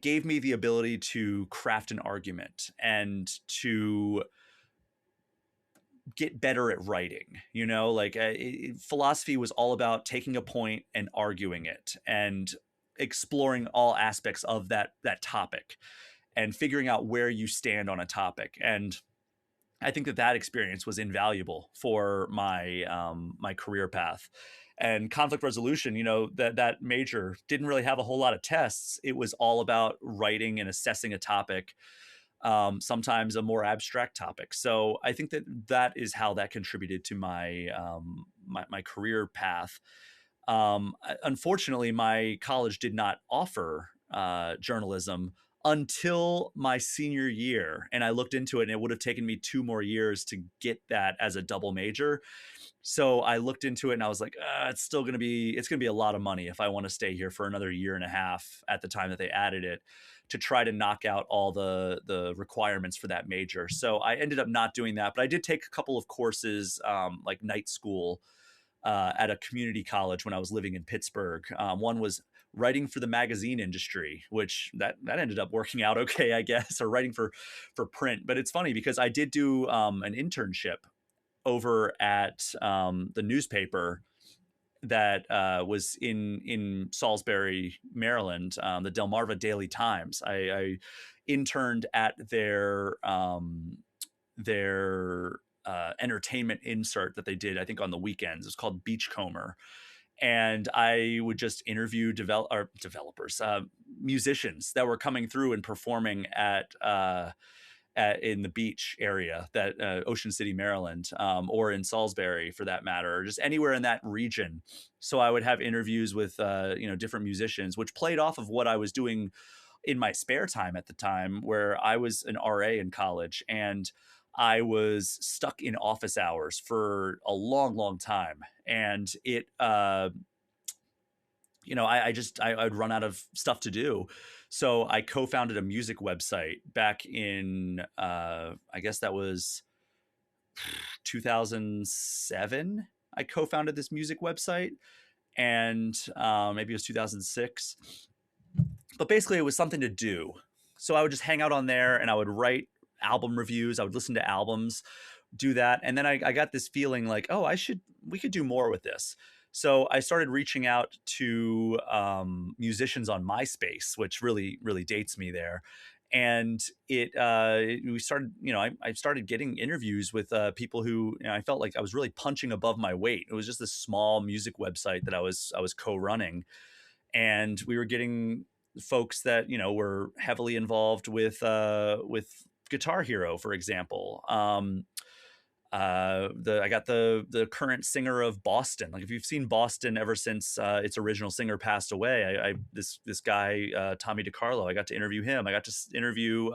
gave me the ability to craft an argument and to get better at writing. Philosophy was all about taking a point and arguing it and exploring all aspects of that topic and figuring out where you stand on a topic. And I think that experience was invaluable for my career path. And conflict resolution, that major didn't really have a whole lot of tests. It was all about writing and assessing a topic, sometimes a more abstract topic. So I think that is how that contributed to my career path. Unfortunately, my college did not offer journalism until my senior year, and I looked into it, and it would have taken me 2 more years to get that as a double major. So I looked into it, and I was like, it's going to be a lot of money if I want to stay here for another year and a half at the time that they added it, to try to knock out all the requirements for that major. So I ended up not doing that, but I did take a couple of courses, like night school, at a community college when I was living in Pittsburgh. One was writing for the magazine industry, which that ended up working out okay, I guess, or writing for print. But it's funny because I did do an internship over at the newspaper that was in Salisbury, Maryland, the Delmarva Daily Times. I interned at their entertainment insert that they did, I think, on the weekends. It was called Beachcomber. And I would just interview developers, musicians that were coming through and performing in the beach area, that Ocean City, Maryland, or in Salisbury for that matter, or just anywhere in that region. So I would have interviews with different musicians, which played off of what I was doing in my spare time at the time, where I was an RA in college, and I was stuck in office hours for a long, long time. And I'd run out of stuff to do. So I co-founded a music website back in, I guess that was 2007. I co-founded this music website, and maybe it was 2006. But basically it was something to do. So I would just hang out on there, and I would write album reviews. I would listen to albums, do that. And then I got this feeling like, oh, we could do more with this. So I started reaching out to musicians on MySpace, which really, really dates me there. And we started, I started getting interviews with people who, I felt like I was really punching above my weight. It was just this small music website that I was co-running. And we were getting folks that, were heavily involved with Guitar Hero, for example. I got the current singer of Boston. Like, if you've seen Boston ever since its original singer passed away, this guy Tommy DiCarlo, I got to interview him. I got to interview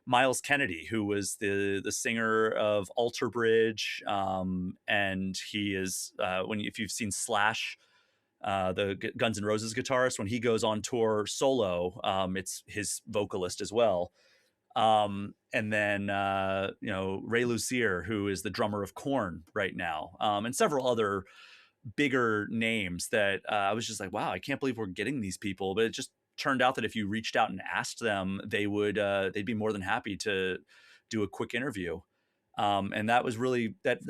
Miles Kennedy, who was the singer of Alter Bridge, and he is if you've seen Slash, the Guns N' Roses guitarist, when he goes on tour solo, it's his vocalist as well. And then Ray Lucier, who is the drummer of Korn right now, and several other bigger names that I was just like, wow, I can't believe we're getting these people. But it just turned out that if you reached out and asked them, they'd be more than happy to do a quick interview. And that was really that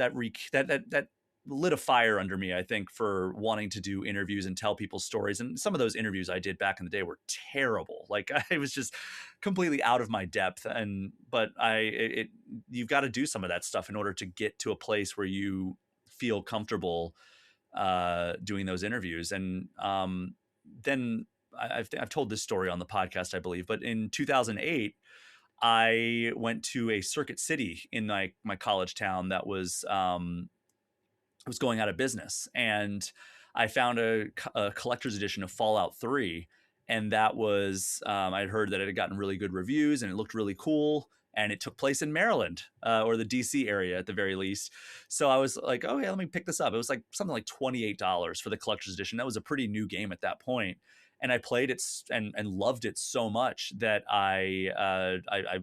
lit a fire under me, I think, for wanting to do interviews and tell people's stories. And some of those interviews I did back in the day were terrible. Like I was just completely out of my depth. But you've got to do some of that stuff in order to get to a place where you feel comfortable doing those interviews. And then I've told this story on the podcast, I believe, but in 2008, I went to a Circuit City in my college town that was going out of business, and I found a collector's edition of Fallout 3, and that was I'd heard that it had gotten really good reviews and it looked really cool, and it took place in Maryland or the DC area at the very least. So I was like, oh yeah, let me pick this up. It was like something like $28 for the collector's edition. That was a pretty new game at that point. And I played it and loved it so much that I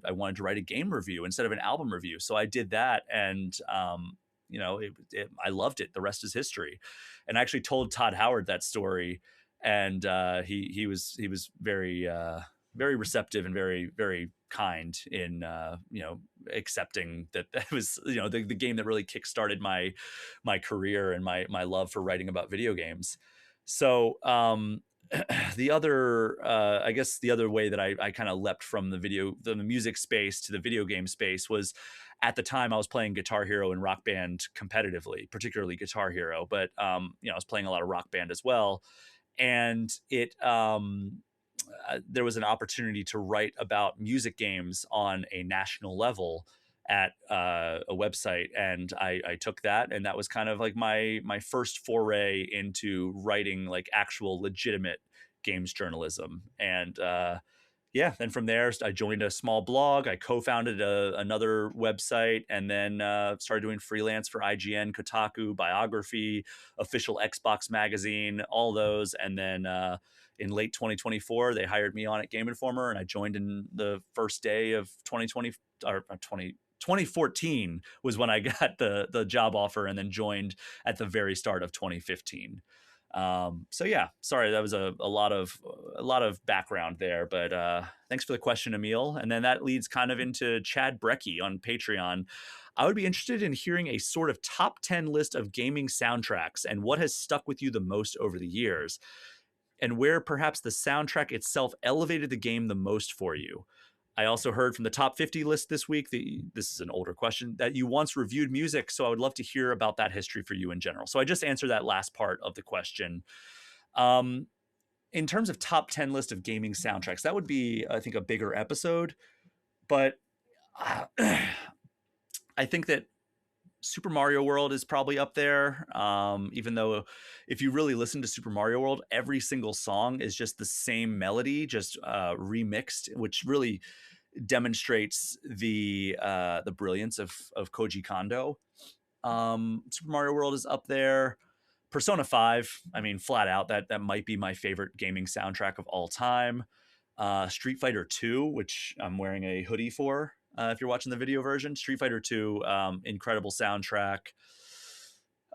wanted to write a game review instead of an album review. So I did that, and I loved it. The rest is history. And I actually told Todd Howard that story, and he was very very receptive and very very kind in accepting that was the game that really kickstarted my career and my love for writing about video games. So the other I guess the other way that I kind of leapt from the music space to the video game space was, at the time I was playing Guitar Hero and Rock Band competitively, particularly Guitar Hero, but I was playing a lot of Rock Band as well. And there was an opportunity to write about music games on a national level at a website, and I took that, and that was kind of like my first foray into writing like actual legitimate games journalism. And then from there I joined a small blog. I co-founded another website, and then started doing freelance for IGN, Kotaku, Biography, Official Xbox Magazine, all those. And then in late 2024, they hired me on at Game Informer, and I joined in the first day of 2014 was when I got the job offer, and then joined at the very start of 2015. So yeah, sorry, that was a lot of background there, but thanks for the question, Emil. And then that leads kind of into Chad Brekke on Patreon. I would be interested in hearing a sort of top 10 list of gaming soundtracks and what has stuck with you the most over the years, and where perhaps the soundtrack itself elevated the game the most for you. I also heard from the top 50 list this week, this is an older question, that you once reviewed music, so I would love to hear about that history for you in general. So I just answered that last part of the question. In terms of top 10 list of gaming soundtracks, that would be, I think, a bigger episode. But I think that Super Mario World is probably up there, even though if you really listen to Super Mario World, every single song is just the same melody, just remixed, which really demonstrates the brilliance of Koji Kondo. Super Mario World is up there. Persona 5, I mean, flat out, that might be my favorite gaming soundtrack of all time. Street Fighter 2, which I'm wearing a hoodie for, if you're watching the video version. Street Fighter 2, incredible soundtrack.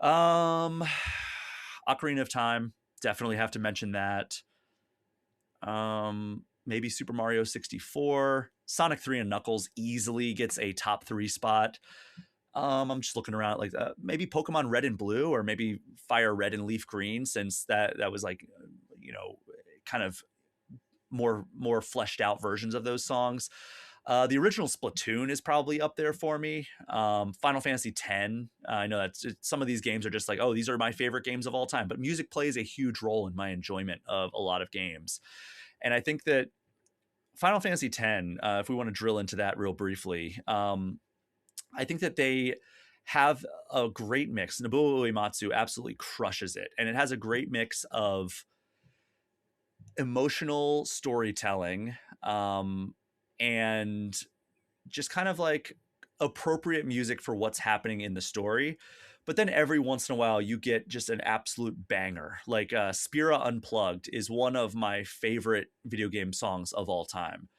Ocarina of Time, definitely have to mention that. Maybe Super Mario 64. Sonic 3 and Knuckles easily gets a top 3 spot. I'm just looking around like maybe Pokemon Red and Blue, or maybe Fire Red and Leaf Green, since that was like, kind of more fleshed out versions of those songs. The original Splatoon is probably up there for me. Final Fantasy X. I know that some of these games are just like, oh, these are my favorite games of all time, but music plays a huge role in my enjoyment of a lot of games. And I think that Final Fantasy X, if we want to drill into that real briefly, I think that they have a great mix. Nobuo Uematsu absolutely crushes it. And it has a great mix of emotional storytelling and just kind of like appropriate music for what's happening in the story. But then every once in a while, you get just an absolute banger. Like Spira Unplugged is one of my favorite video game songs of all time.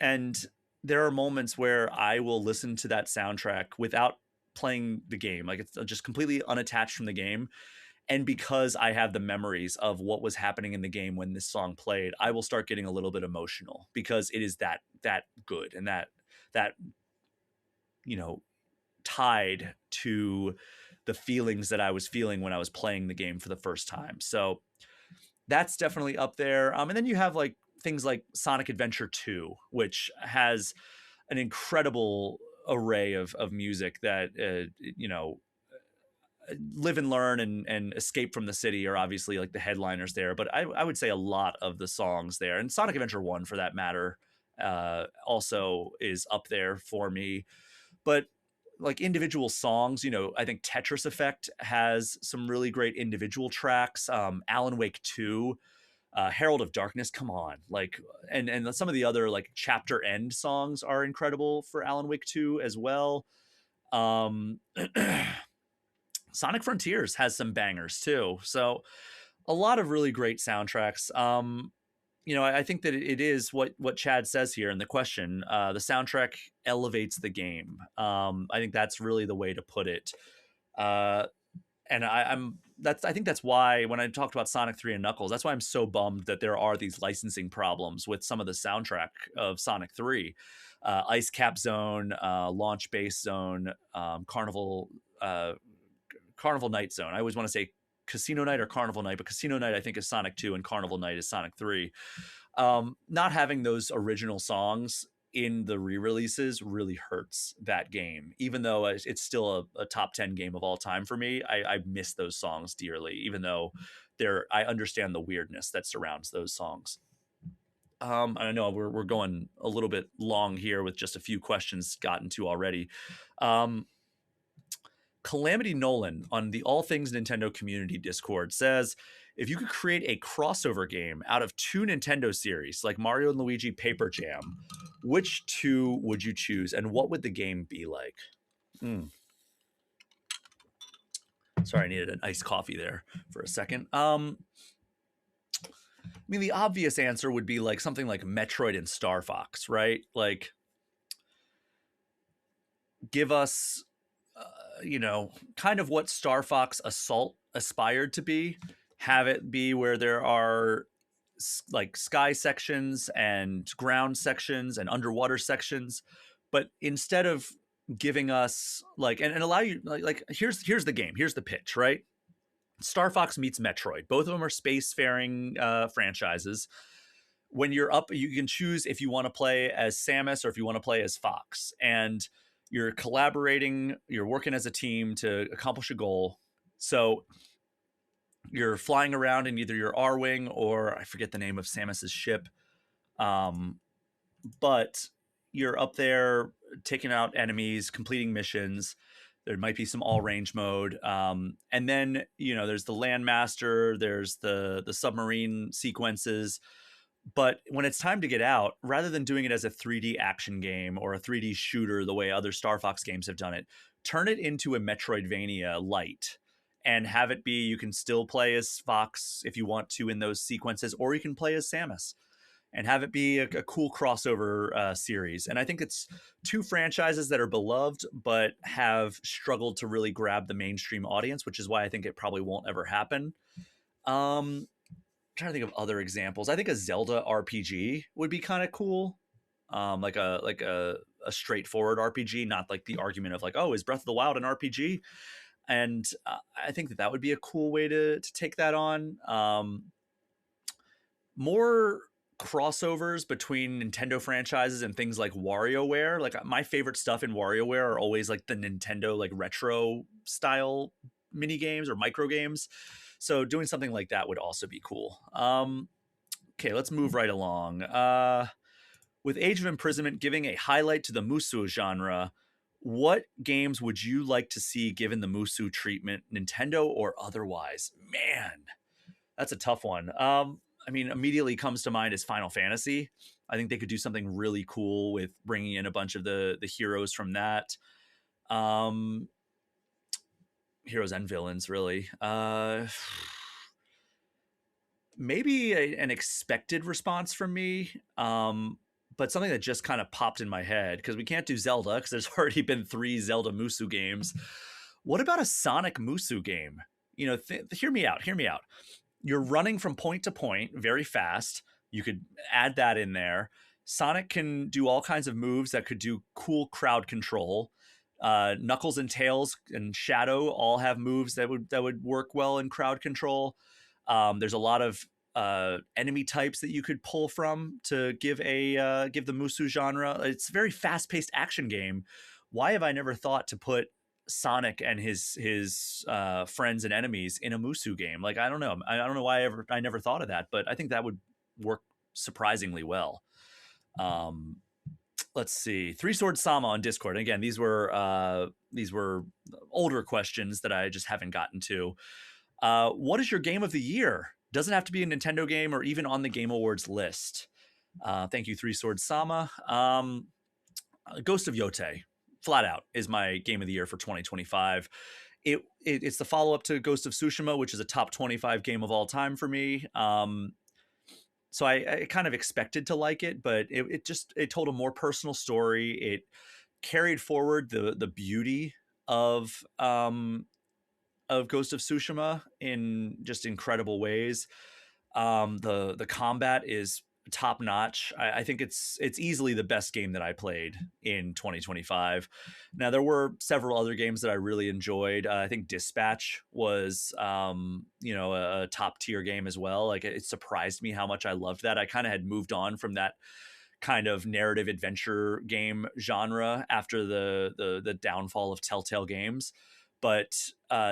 And there are moments where I will listen to that soundtrack without playing the game. Like, it's just completely unattached from the game. And because I have the memories of what was happening in the game when this song played, I will start getting a little bit emotional, because it is that that good and that tied to the feelings that I was feeling when I was playing the game for the first time. So that's definitely up there. And then you have like things like Sonic Adventure 2, which has an incredible array of music that Live and Learn and Escape from the City are obviously like the headliners there, but I would say a lot of the songs there, and Sonic Adventure 1 for that matter, also is up there for me. But like individual songs, I think Tetris Effect has some really great individual tracks. Alan Wake 2, Herald of Darkness, come on. Like, and some of the other like chapter end songs are incredible for Alan Wake 2 as well. Sonic Frontiers has some bangers too. So a lot of really great soundtracks. I think that it is what Chad says here in the question. The soundtrack elevates the game. I think that's really the way to put it. And I think that's why when I talked about Sonic 3 and Knuckles, that's why I'm so bummed that there are these licensing problems with some of the soundtrack of Sonic 3. Ice Cap Zone, Launch Base Zone, Carnival Night Zone. I always want to say Casino Night or Carnival Night, but Casino Night I think is Sonic 2 and Carnival Night is Sonic 3. Not having those original songs in the re-releases really hurts that game. Even though it's still a top 10 game of all time for me, I miss those songs dearly, even though I understand the weirdness that surrounds those songs. I know we're going a little bit long here with just a few questions gotten to already. Calamity Nolan on the All Things Nintendo community Discord says, if you could create a crossover game out of two Nintendo series, like Mario and Luigi Paper Jam, which two would you choose, and what would the game be like? Sorry, I needed an iced coffee there for a second. I mean, the obvious answer would be like something like Metroid and Star Fox, right? Like, give us kind of what Star Fox Assault aspired to be. Have it be where there are like sky sections and ground sections and underwater sections, but instead of giving us like and allow you like here's the game, here's the pitch, right? Star Fox meets Metroid. Both of them are spacefaring franchises. When you're up, you can choose if you want to play as Samus or if you want to play as Fox, and you're collaborating, you're working as a team to accomplish a goal. So you're flying around in either your R-Wing or I forget the name of Samus's ship. But you're up there taking out enemies, completing missions. There might be some all-range mode. And then, there's the Landmaster, there's the submarine sequences. But when it's time to get out, rather than doing it as a 3D action game or a 3D shooter the way other Star Fox games have done it, turn it into a Metroidvania light and have it be you can still play as Fox if you want to in those sequences, or you can play as Samus and have it be a cool crossover series. And I think it's two franchises that are beloved but have struggled to really grab the mainstream audience, which is why I think it probably won't ever happen. Trying to think of other examples. I think a Zelda RPG would be kind of cool. Like a straightforward RPG, not like the argument of like, oh, is Breath of the Wild an RPG? And I think that would be a cool way to take that on. More crossovers between Nintendo franchises and things like WarioWare. Like my favorite stuff in WarioWare are always like the Nintendo like retro style mini games or micro games. So doing something like that would also be cool. Okay, let's move right along. With Age of Imprisonment giving a highlight to the Musou genre, what games would you like to see given the Musou treatment, Nintendo or otherwise? Man, that's a tough one. I mean, immediately comes to mind is Final Fantasy. I think they could do something really cool with bringing in a bunch of the heroes from that. Heroes and villains, really. Maybe an expected response from me, but something that just kind of popped in my head, because we can't do Zelda because there's already been 3 Zelda Musou games. What about a Sonic Musou game? Hear me out. You're running from point to point very fast. You could add that in there. Sonic can do all kinds of moves that could do cool crowd control. Knuckles and Tails and Shadow all have moves that would work well in crowd control. There's a lot of enemy types that you could pull from to give the Musu genre. It's a very fast paced action game. Why have I never thought to put Sonic and his friends and enemies in a Musu game? Like, I don't know. I don't know why I never thought of that, but I think that would work surprisingly well. Let's see. Three Sword Sama on Discord. And again, these were older questions that I just haven't gotten to. What is your game of the year? Doesn't have to be a Nintendo game or even on the Game Awards list. Thank you, Three Sword Sama. Ghost of Yote, flat out, is my game of the year for 2025. It's the follow-up to Ghost of Tsushima, which is a top 25 game of all time for me. So I kind of expected to like it, but it told a more personal story. It carried forward the beauty of Ghost of Tsushima in just incredible ways. The combat is top notch. I think it's easily the best game that I played in 2025. Now, there were several other games that I really enjoyed. I think Dispatch was a top tier game as well. Like, it surprised me how much I loved that. I kind of had moved on from that kind of narrative adventure game genre after the downfall of Telltale Games. But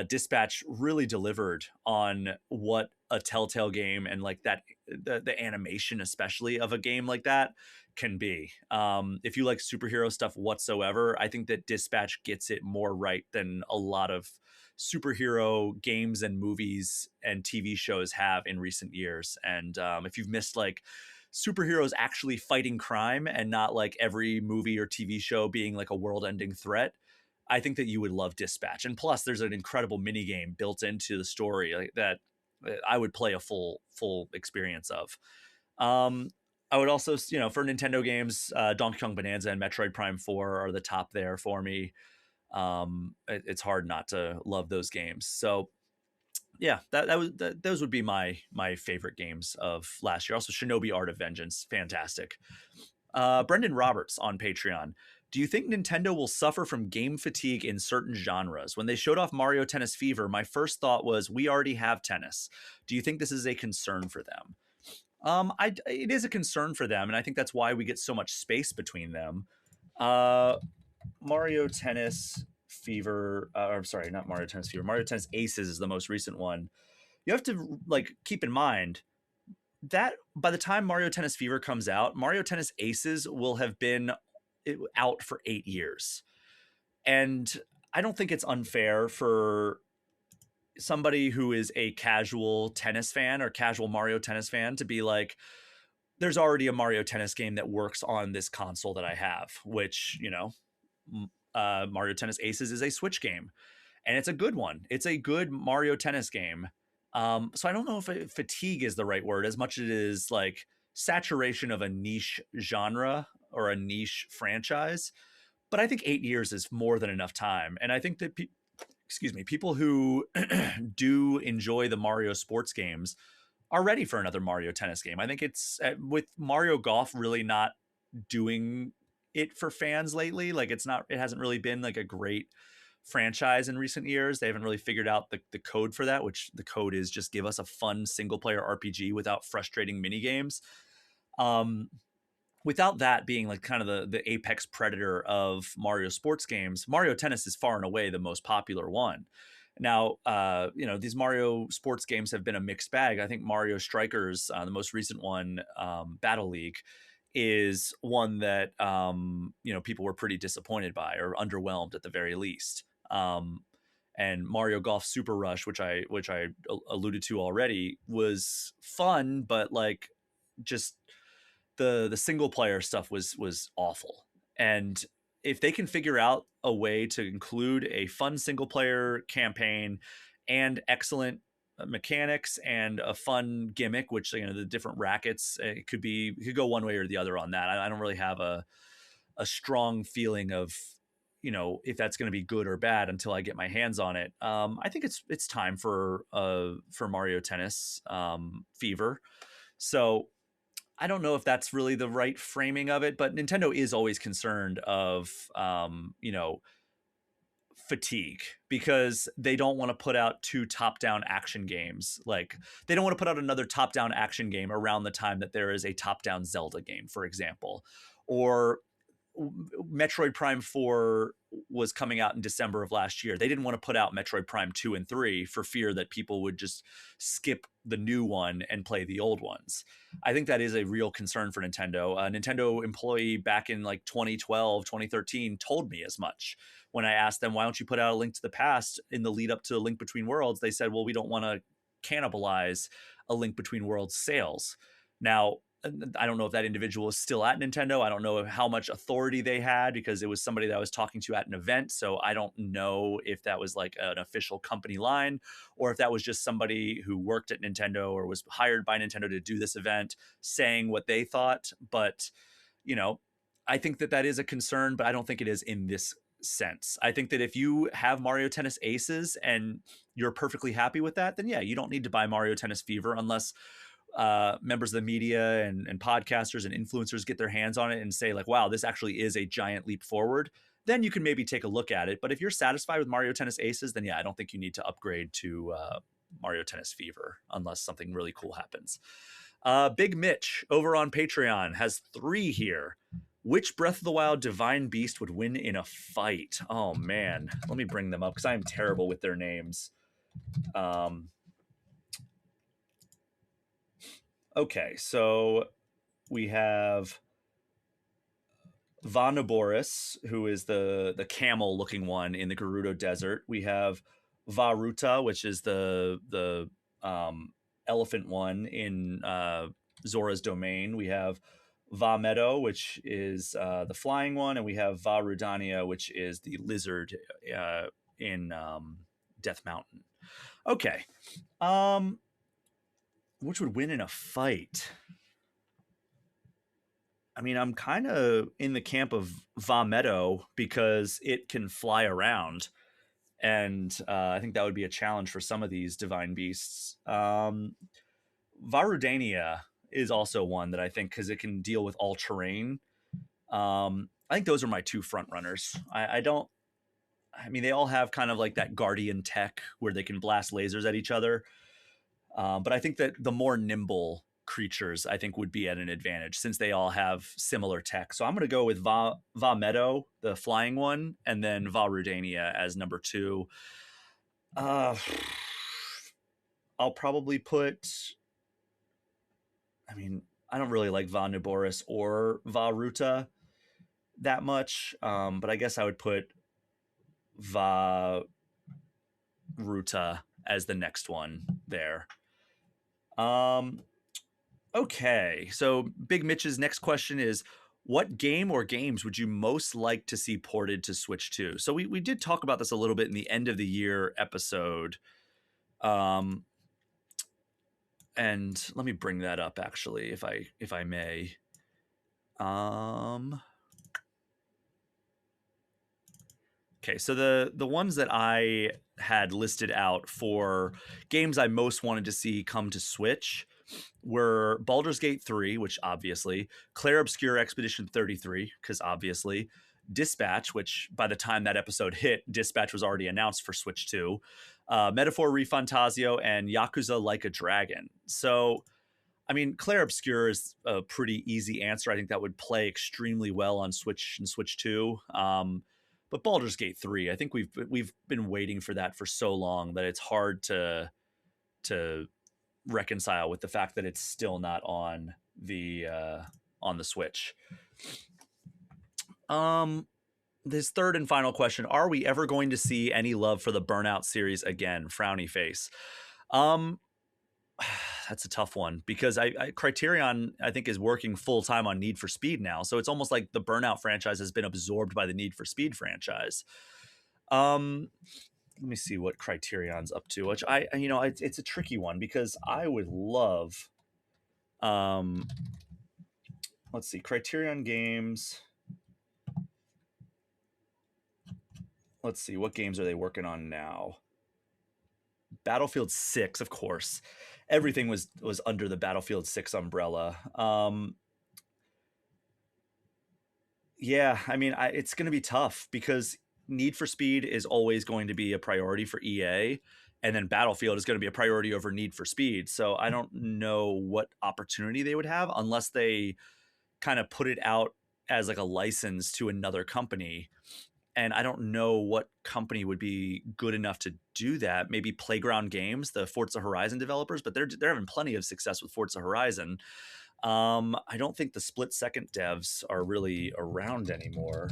Dispatch really delivered on what a Telltale game and like that the animation especially of a game like that can be. If you like superhero stuff whatsoever, I think that Dispatch gets it more right than a lot of superhero games and movies and TV shows have in recent years. And if you've missed like superheroes actually fighting crime and not like every movie or TV show being like a world-ending threat, I think that you would love Dispatch. And plus, there's an incredible mini game built into the story like that I would play a full experience of. I would also, for Nintendo games, Donkey Kong Bonanza and Metroid Prime 4 are the top there for me. It's hard not to love those games. So yeah, those would be my favorite games of last year. Also, Shinobi Art of Vengeance, fantastic. Brendan Roberts on Patreon. Do you think Nintendo will suffer from game fatigue in certain genres? When they showed off Mario Tennis Fever, my first thought was, we already have tennis. Do you think this is a concern for them? It is a concern for them, and I think that's why we get so much space between them. Mario Tennis Fever, or sorry, not Mario Tennis Fever. Mario Tennis Aces is the most recent one. You have to keep in mind that by the time Mario Tennis Fever comes out, Mario Tennis Aces will have been out for 8 years. And I don't think it's unfair for somebody who is a casual tennis fan or casual Mario Tennis fan to be like, there's already a Mario Tennis game that works on this console that I have, which, Mario Tennis Aces is a Switch game. And it's a good one. It's a good Mario Tennis game. So I don't know if fatigue is the right word as much as it is like saturation of a niche genre or a niche franchise. But I think 8 years is more than enough time. And I think that, people who do enjoy the Mario sports games are ready for another Mario Tennis game. I think it's with Mario Golf really not doing it for fans lately. Like it hasn't really been like a great franchise in recent years. They haven't really figured out the code for that, which the code is just give us a fun single player RPG without frustrating mini games. Without that being like kind of the apex predator of Mario sports games, Mario Tennis is far and away the most popular one. Now, these Mario sports games have been a mixed bag. I think Mario Strikers, the most recent one, Battle League, is one that people were pretty disappointed by or underwhelmed at the very least. And Mario Golf Super Rush, which I alluded to already, was fun, but like just the single player stuff was awful. And if they can figure out a way to include a fun single player campaign and excellent mechanics and a fun gimmick, which the different rackets, it could go one way or the other on that. I don't really have a strong feeling of if that's going to be good or bad until I get my hands on it. I think it's time for Mario Tennis Fever. So I don't know if that's really the right framing of it, but Nintendo is always concerned of, fatigue, because they don't want to put out two top-down action games. Like, they don't want to put out another top-down action game around the time that there is a top-down Zelda game, for example. Or Metroid Prime 4 was coming out in December of last year. They didn't want to put out Metroid Prime 2 and 3 for fear that people would just skip the new one and play the old ones. I think that is a real concern for Nintendo. A Nintendo employee back in like 2012, 2013 told me as much. When I asked them, why don't you put out A Link to the Past in the lead up to Link Between Worlds? They said, well, we don't want to cannibalize A Link Between Worlds sales. Now, I don't know if that individual is still at Nintendo. I don't know how much authority they had, because it was somebody that I was talking to at an event. So I don't know if that was like an official company line, or if that was just somebody who worked at Nintendo or was hired by Nintendo to do this event saying what they thought. But, I think that that is a concern, but I don't think it is in this sense. I think that if you have Mario Tennis Aces and you're perfectly happy with that, then yeah, you don't need to buy Mario Tennis Fever unless members of the media and podcasters and influencers get their hands on it and say like, wow, this actually is a giant leap forward. Then you can maybe take a look at it. But if you're satisfied with Mario Tennis Aces, then yeah, I don't think you need to upgrade to Mario Tennis Fever unless something really cool happens. Big Mitch over on Patreon has 3 here. Which Breath of the Wild divine beast would win in a fight? Oh man, let me bring them up because I'm terrible with their names. Okay, so we have Vanaboris, who is the camel looking one in the Gerudo Desert. We have Varuta, which is the elephant one in Zora's Domain. We have Meadow, which is the flying one, and we have Rudania, which is the lizard in Death Mountain. Okay. Which would win in a fight? I mean, I'm kind of in the camp of Meadow because it can fly around. And I think that would be a challenge for some of these divine beasts. Varudania is also one that I think, because it can deal with all terrain. I think those are my 2 front runners. I mean, they all have kind of like that guardian tech where they can blast lasers at each other. But I think that the more nimble creatures, I think, would be at an advantage since they all have similar tech. So I'm going to go with Meadow, the flying one, and then Rudania as number 2. I'll probably put... I mean, I don't really like Vanaboris or Varuta that much, but I guess I would put Varuta as the next one there. Okay, so Big Mitch's next question is, what game or games would you most like to see ported to Switch 2? So we did talk about this a little bit in the end of the year episode. And let me bring that up actually, if I may. Okay, so the ones that I had listed out for games I most wanted to see come to Switch were Baldur's Gate 3, which obviously, Claire Obscura Expedition 33, because obviously, Dispatch, which by the time that episode hit, Dispatch was already announced for Switch 2, Metaphor ReFantazio, and Yakuza Like a Dragon. So, I mean, Claire Obscura is a pretty easy answer. I think that would play extremely well on Switch and Switch 2. But Baldur's Gate 3, I think we've been waiting for that for so long that it's hard to reconcile with the fact that it's still not on the Switch. This third and final question: are we ever going to see any love for the Burnout series again? Frowny face. That's a tough one because Criterion, I think, is working full time on Need for Speed now, so it's almost like the Burnout franchise has been absorbed by the Need for Speed franchise. Let me see what Criterion's up to, which it's a tricky one because I would love. Let's see, Criterion Games. Let's see, what games are they working on now? Battlefield 6, of course. Everything was under the Battlefield 6 umbrella. Yeah, I mean, it's going to be tough because Need for Speed is always going to be a priority for EA, and then Battlefield is going to be a priority over Need for Speed. So I don't know what opportunity they would have unless they kind of put it out as like a license to another company. And I don't know what company would be good enough to do that. Maybe Playground Games, the Forza Horizon developers, but they're having plenty of success with Forza Horizon. I don't think the Split Second devs are really around anymore.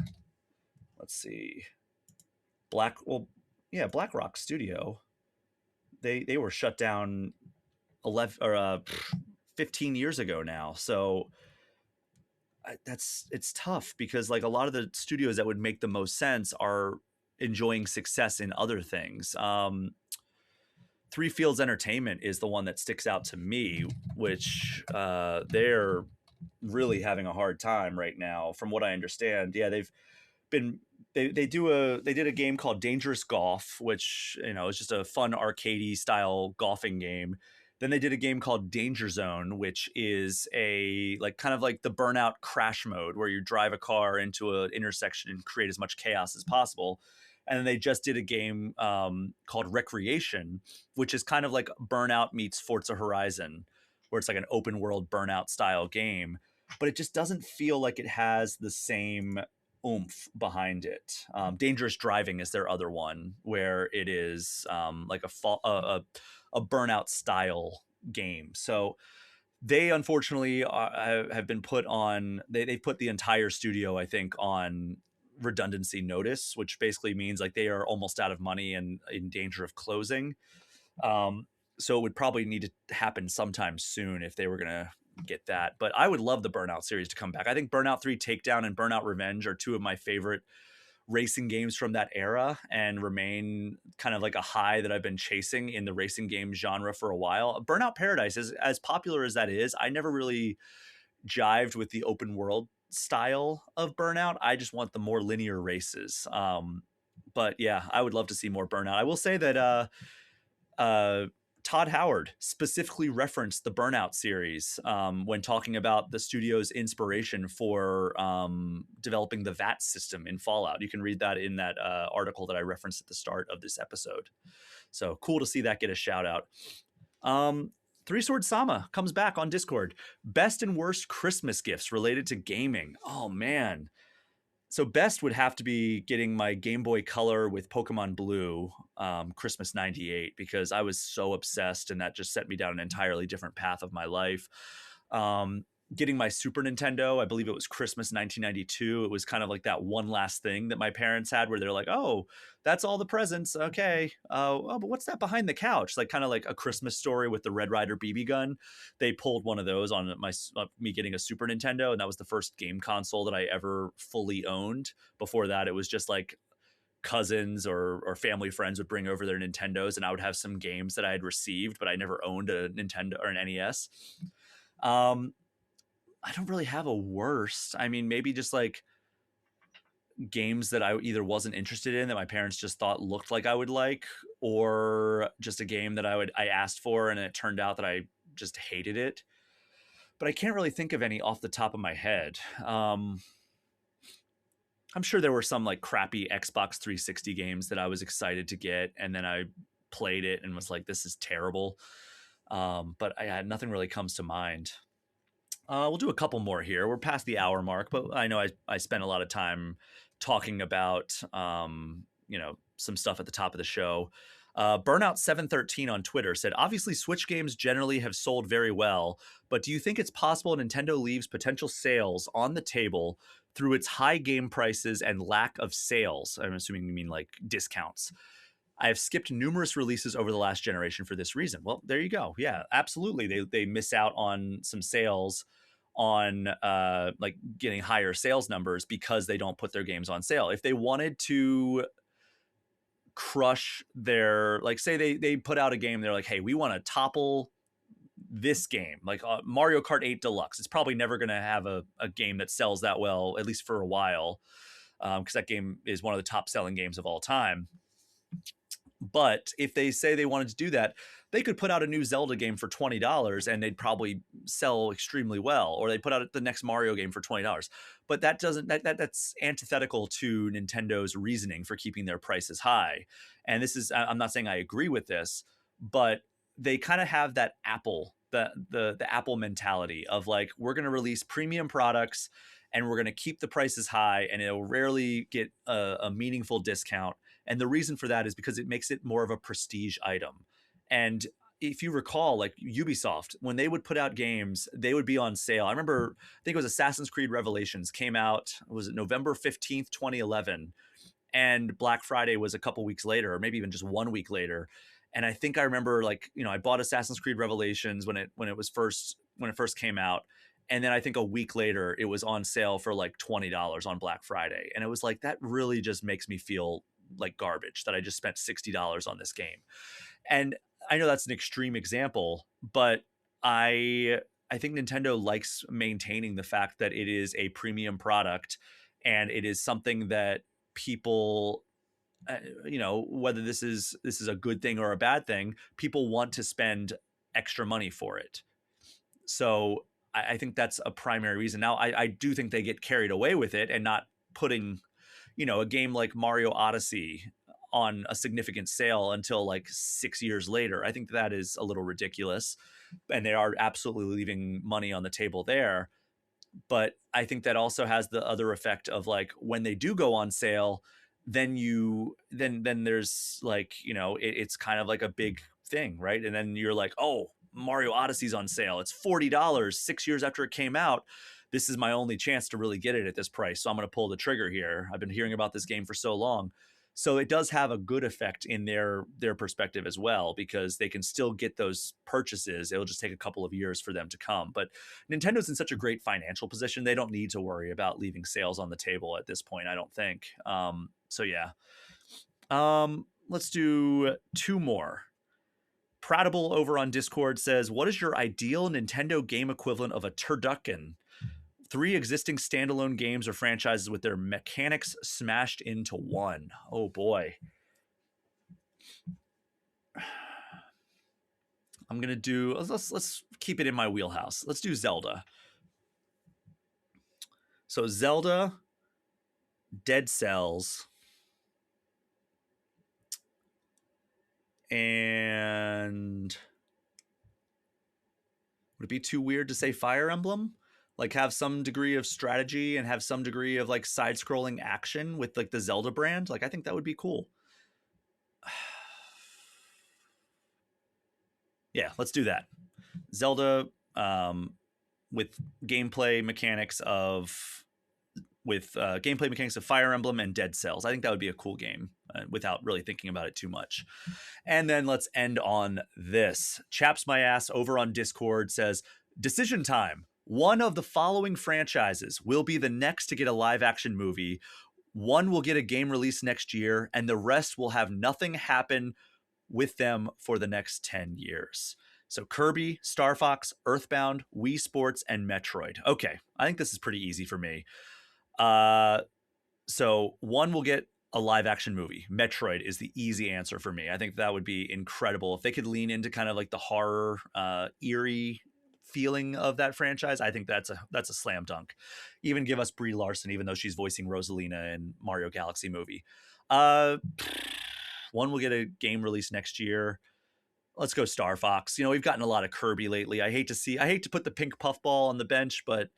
Let's see. Black Rock Studio. They were shut down 15 years ago now. So it's tough because like a lot of the studios that would make the most sense are enjoying success in other things. Three Fields Entertainment is the one that sticks out to me, which they're really having a hard time right now, from what I understand. Yeah, they did a game called Dangerous Golf, which is just a fun arcadey style golfing game. Then they did a game called Danger Zone, which is a like kind of like the Burnout crash mode where you drive a car into an intersection and create as much chaos as possible. And then they just did a game called Recreation, which is kind of like Burnout meets Forza Horizon, where it's like an open world Burnout style game, but it just doesn't feel like it has the same oomph behind it. Dangerous Driving is their other one, where it is like a Burnout style game. So they unfortunately have been put on. They put the entire studio, I think, on redundancy notice, which basically means like they are almost out of money and in danger of closing. So it would probably need to happen sometime soon if they were going to get that. But I would love the Burnout series to come back. I think Burnout 3 Takedown and Burnout Revenge are two of my favorite racing games from that era and remain kind of like a high that I've been chasing in the racing game genre for a while. Burnout Paradise is as popular as that is. I never really jived with the open world style of Burnout. I just want the more linear races. But yeah, I would love to see more Burnout. I will say that Todd Howard specifically referenced the Burnout series when talking about the studio's inspiration for developing the VAT system in Fallout. You can read that in that article that I referenced at the start of this episode. So cool to see that get a shout out. Three Sword Sama comes back on Discord. Best and worst Christmas gifts related to gaming. Oh, man. So best would have to be getting my Game Boy Color with Pokemon Blue Christmas 98, because I was so obsessed and that just set me down an entirely different path of my life. Getting my Super Nintendo, I believe it was Christmas 1992. It was kind of like that one last thing that my parents had where they're like, oh, that's all the presents. Okay. Oh, but what's that behind the couch? Like kind of like A Christmas Story with the Red Ryder BB gun. They pulled one of those on me getting a Super Nintendo. And that was the first game console that I ever fully owned. Before that, it was just like cousins or family friends would bring over their Nintendos and I would have some games that I had received, but I never owned a Nintendo or an NES. I don't really have a worst. I mean, maybe just like games that I either wasn't interested in that my parents just thought looked like I would like, or just a game that I asked for and it turned out that I just hated it. But I can't really think of any off the top of my head. I'm sure there were some like crappy Xbox 360 games that I was excited to get, and then I played it and was like, this is terrible. But nothing really comes to mind. We'll do a couple more here. We're past the hour mark, but I know I spent a lot of time talking about, some stuff at the top of the show. Burnout 713 on Twitter said, obviously Switch games generally have sold very well, but do you think it's possible Nintendo leaves potential sales on the table through its high game prices and lack of sales? I'm assuming you mean like discounts. I have skipped numerous releases over the last generation for this reason. Well, there you go. Yeah, absolutely. They miss out on some sales on like getting higher sales numbers because they don't put their games on sale. If they wanted to crush their, like, say they put out a game, they're like, hey, we want to topple this game, like Mario Kart 8 Deluxe. It's probably never going to have a game that sells that well, at least for a while, because that game is one of the top selling games of all time. But if they say they wanted to do that, they could put out a new Zelda game for $20 and they'd probably sell extremely well, or they put out the next Mario game for $20. But that doesn't that's antithetical to Nintendo's reasoning for keeping their prices high. And this is, I'm not saying I agree with this, but they kind of have that the Apple mentality of like, we're going to release premium products and we're going to keep the prices high and it'll rarely get a meaningful discount. And the reason for that is because it makes it more of a prestige item. And if you recall, like Ubisoft, when they would put out games, they would be on sale. I remember, I think it was Assassin's Creed Revelations came out, was it November 15th, 2011? And Black Friday was a couple weeks later, or maybe even just 1 week later. And I think I remember, like, I bought Assassin's Creed Revelations when it first came out. And then I think a week later it was on sale for like $20 on Black Friday. And it was like, that really just makes me feel like garbage that I just spent $60 on this game. And I know that's an extreme example, but I think Nintendo likes maintaining the fact that it is a premium product and it is something that people, whether this is a good thing or a bad thing, people want to spend extra money for it. So I think that's a primary reason. Now, I do think they get carried away with it and not putting, a game like Mario Odyssey on a significant sale until like 6 years later. I think that is a little ridiculous, and they are absolutely leaving money on the table there. But I think that also has the other effect of like, when they do go on sale, then there's like, it's kind of like a big thing, right? And then you're like, oh, Mario Odyssey's on sale, it's $40 6 years after it came out. This is my only chance to really get it at this price, so I'm going to pull the trigger here. I've been hearing about this game for so long. So it does have a good effect in their perspective as well, because they can still get those purchases. It'll just take a couple of years for them to come. But Nintendo's in such a great financial position, they don't need to worry about leaving sales on the table at this point, I don't think. So yeah. Let's do two more. Pratable over on Discord says, what is your ideal Nintendo game equivalent of a turducken? 3 existing standalone games or franchises with their mechanics smashed into one. Oh boy. I'm going to do, let's keep it in my wheelhouse. Let's do Zelda. So Zelda, Dead Cells, and would it be too weird to say Fire Emblem? Like, have some degree of strategy and have some degree of like side-scrolling action with like the Zelda brand. Like, I think that would be cool. Yeah, let's do that. Zelda, with gameplay mechanics of Fire Emblem and Dead Cells. I think that would be a cool game without really thinking about it too much. And then let's end on this. Chaps My Ass over on Discord says, decision time. One of the following franchises will be the next to get a live action movie. One will get a game release next year, and the rest will have nothing happen with them for the next 10 years. So Kirby, Star Fox, Earthbound, Wii Sports, and Metroid. Okay, I think this is pretty easy for me. So one will get a live action movie. Metroid is the easy answer for me. I think that would be incredible if they could lean into kind of like the horror, eerie feeling of that franchise. I think that's a slam dunk. Even give us Brie Larson, even though she's voicing Rosalina in Mario Galaxy movie. One will get a game release next year. Let's go Star Fox. We've gotten a lot of Kirby lately. I hate to put the pink puffball on the bench, but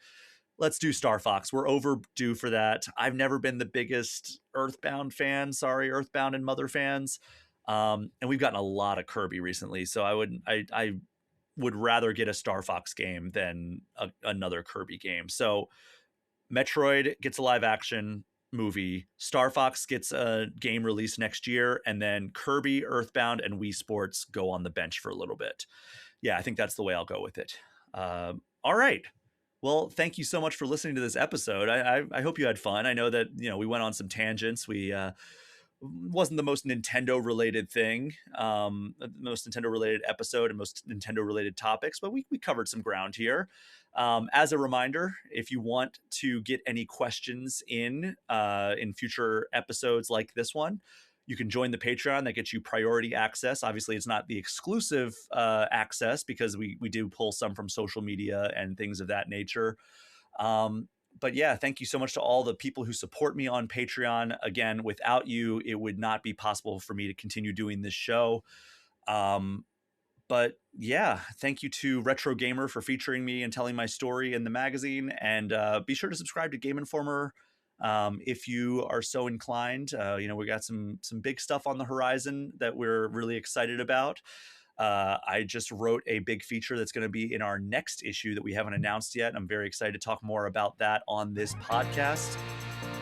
let's do Star Fox. We're overdue for that. I've never been the biggest Earthbound fan. Sorry, Earthbound and Mother fans. And we've gotten a lot of Kirby recently, so I would rather get a Star Fox game than another Kirby game. So Metroid gets a live action movie, Star Fox gets a game release next year, and then Kirby, Earthbound, and Wii Sports go on the bench for a little bit. Yeah, I think that's the way I'll go with it. All right. Well, thank you so much for listening to this episode. I hope you had fun. I know that, we went on some tangents. We wasn't the most Nintendo related thing, the most Nintendo related episode and most Nintendo related topics, but we covered some ground here. As a reminder, if you want to get any questions in future episodes like this one, You can join the Patreon. That gets you priority access. Obviously, it's not the exclusive access because we do pull some from social media and things of that nature. But yeah, thank you so much to all the people who support me on Patreon. Again, without you, it would not be possible for me to continue doing this show. But yeah, thank you to Retro Gamer for featuring me and telling my story in the magazine. And be sure to subscribe to Game Informer if you are so inclined. We got some big stuff on the horizon that we're really excited about. I just wrote a big feature that's going to be in our next issue that we haven't announced yet. I'm very excited to talk more about that on this podcast.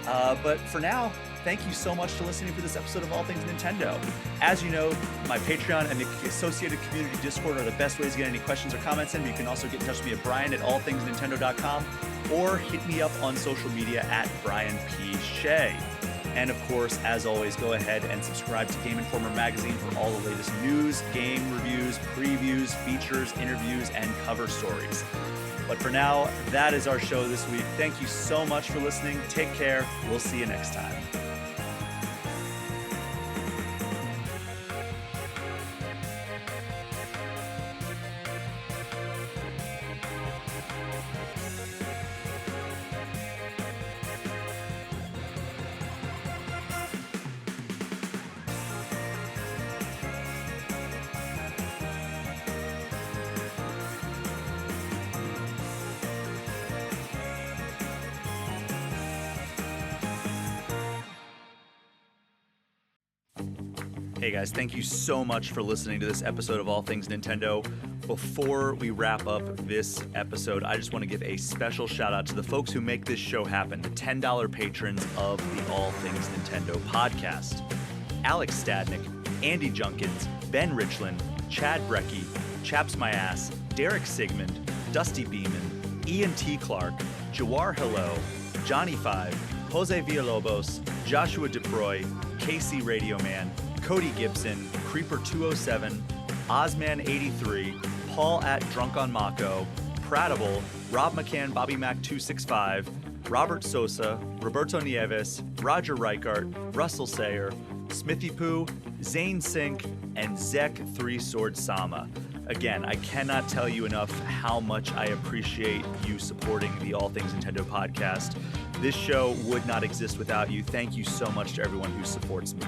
But for now, thank you so much for listening for this episode of All Things Nintendo. As you know, my Patreon and the associated community Discord are the best ways to get any questions or comments in. But you can also get in touch with me at brian@allthingsnintendo.com or hit me up on social media at Brian P. Shea. And of course, as always, go ahead and subscribe to Game Informer magazine for all the latest news, game reviews, previews, features, interviews, and cover stories. But for now, that is our show this week. Thank you so much for listening. Take care. We'll see you next time. Hey guys, thank you so much for listening to this episode of All Things Nintendo. Before we wrap up this episode, I just want to give a special shout out to the folks who make this show happen, the $10 patrons of the All Things Nintendo podcast. Alex Stadnik, Andy Junkins, Ben Richlin, Chad Brekke, Chaps My Ass, Derek Sigmund, Dusty Beeman, Ian T. Clark, Jawar Hello, Johnny Five, Jose Villalobos, Joshua DeProy, Casey Radio Man, Cody Gibson, Creeper207, Ozman83, Paul at Drunk on Mako, Pratable, Rob McCann, Bobby Mac 265, Robert Sosa, Roberto Nieves, Roger Reichart, Russell Sayer, Smithy Poo, Zane Sink, and Zek 3 Sword Sama. Again, I cannot tell you enough how much I appreciate you supporting the All Things Nintendo podcast. This show would not exist without you. Thank you so much to everyone who supports me.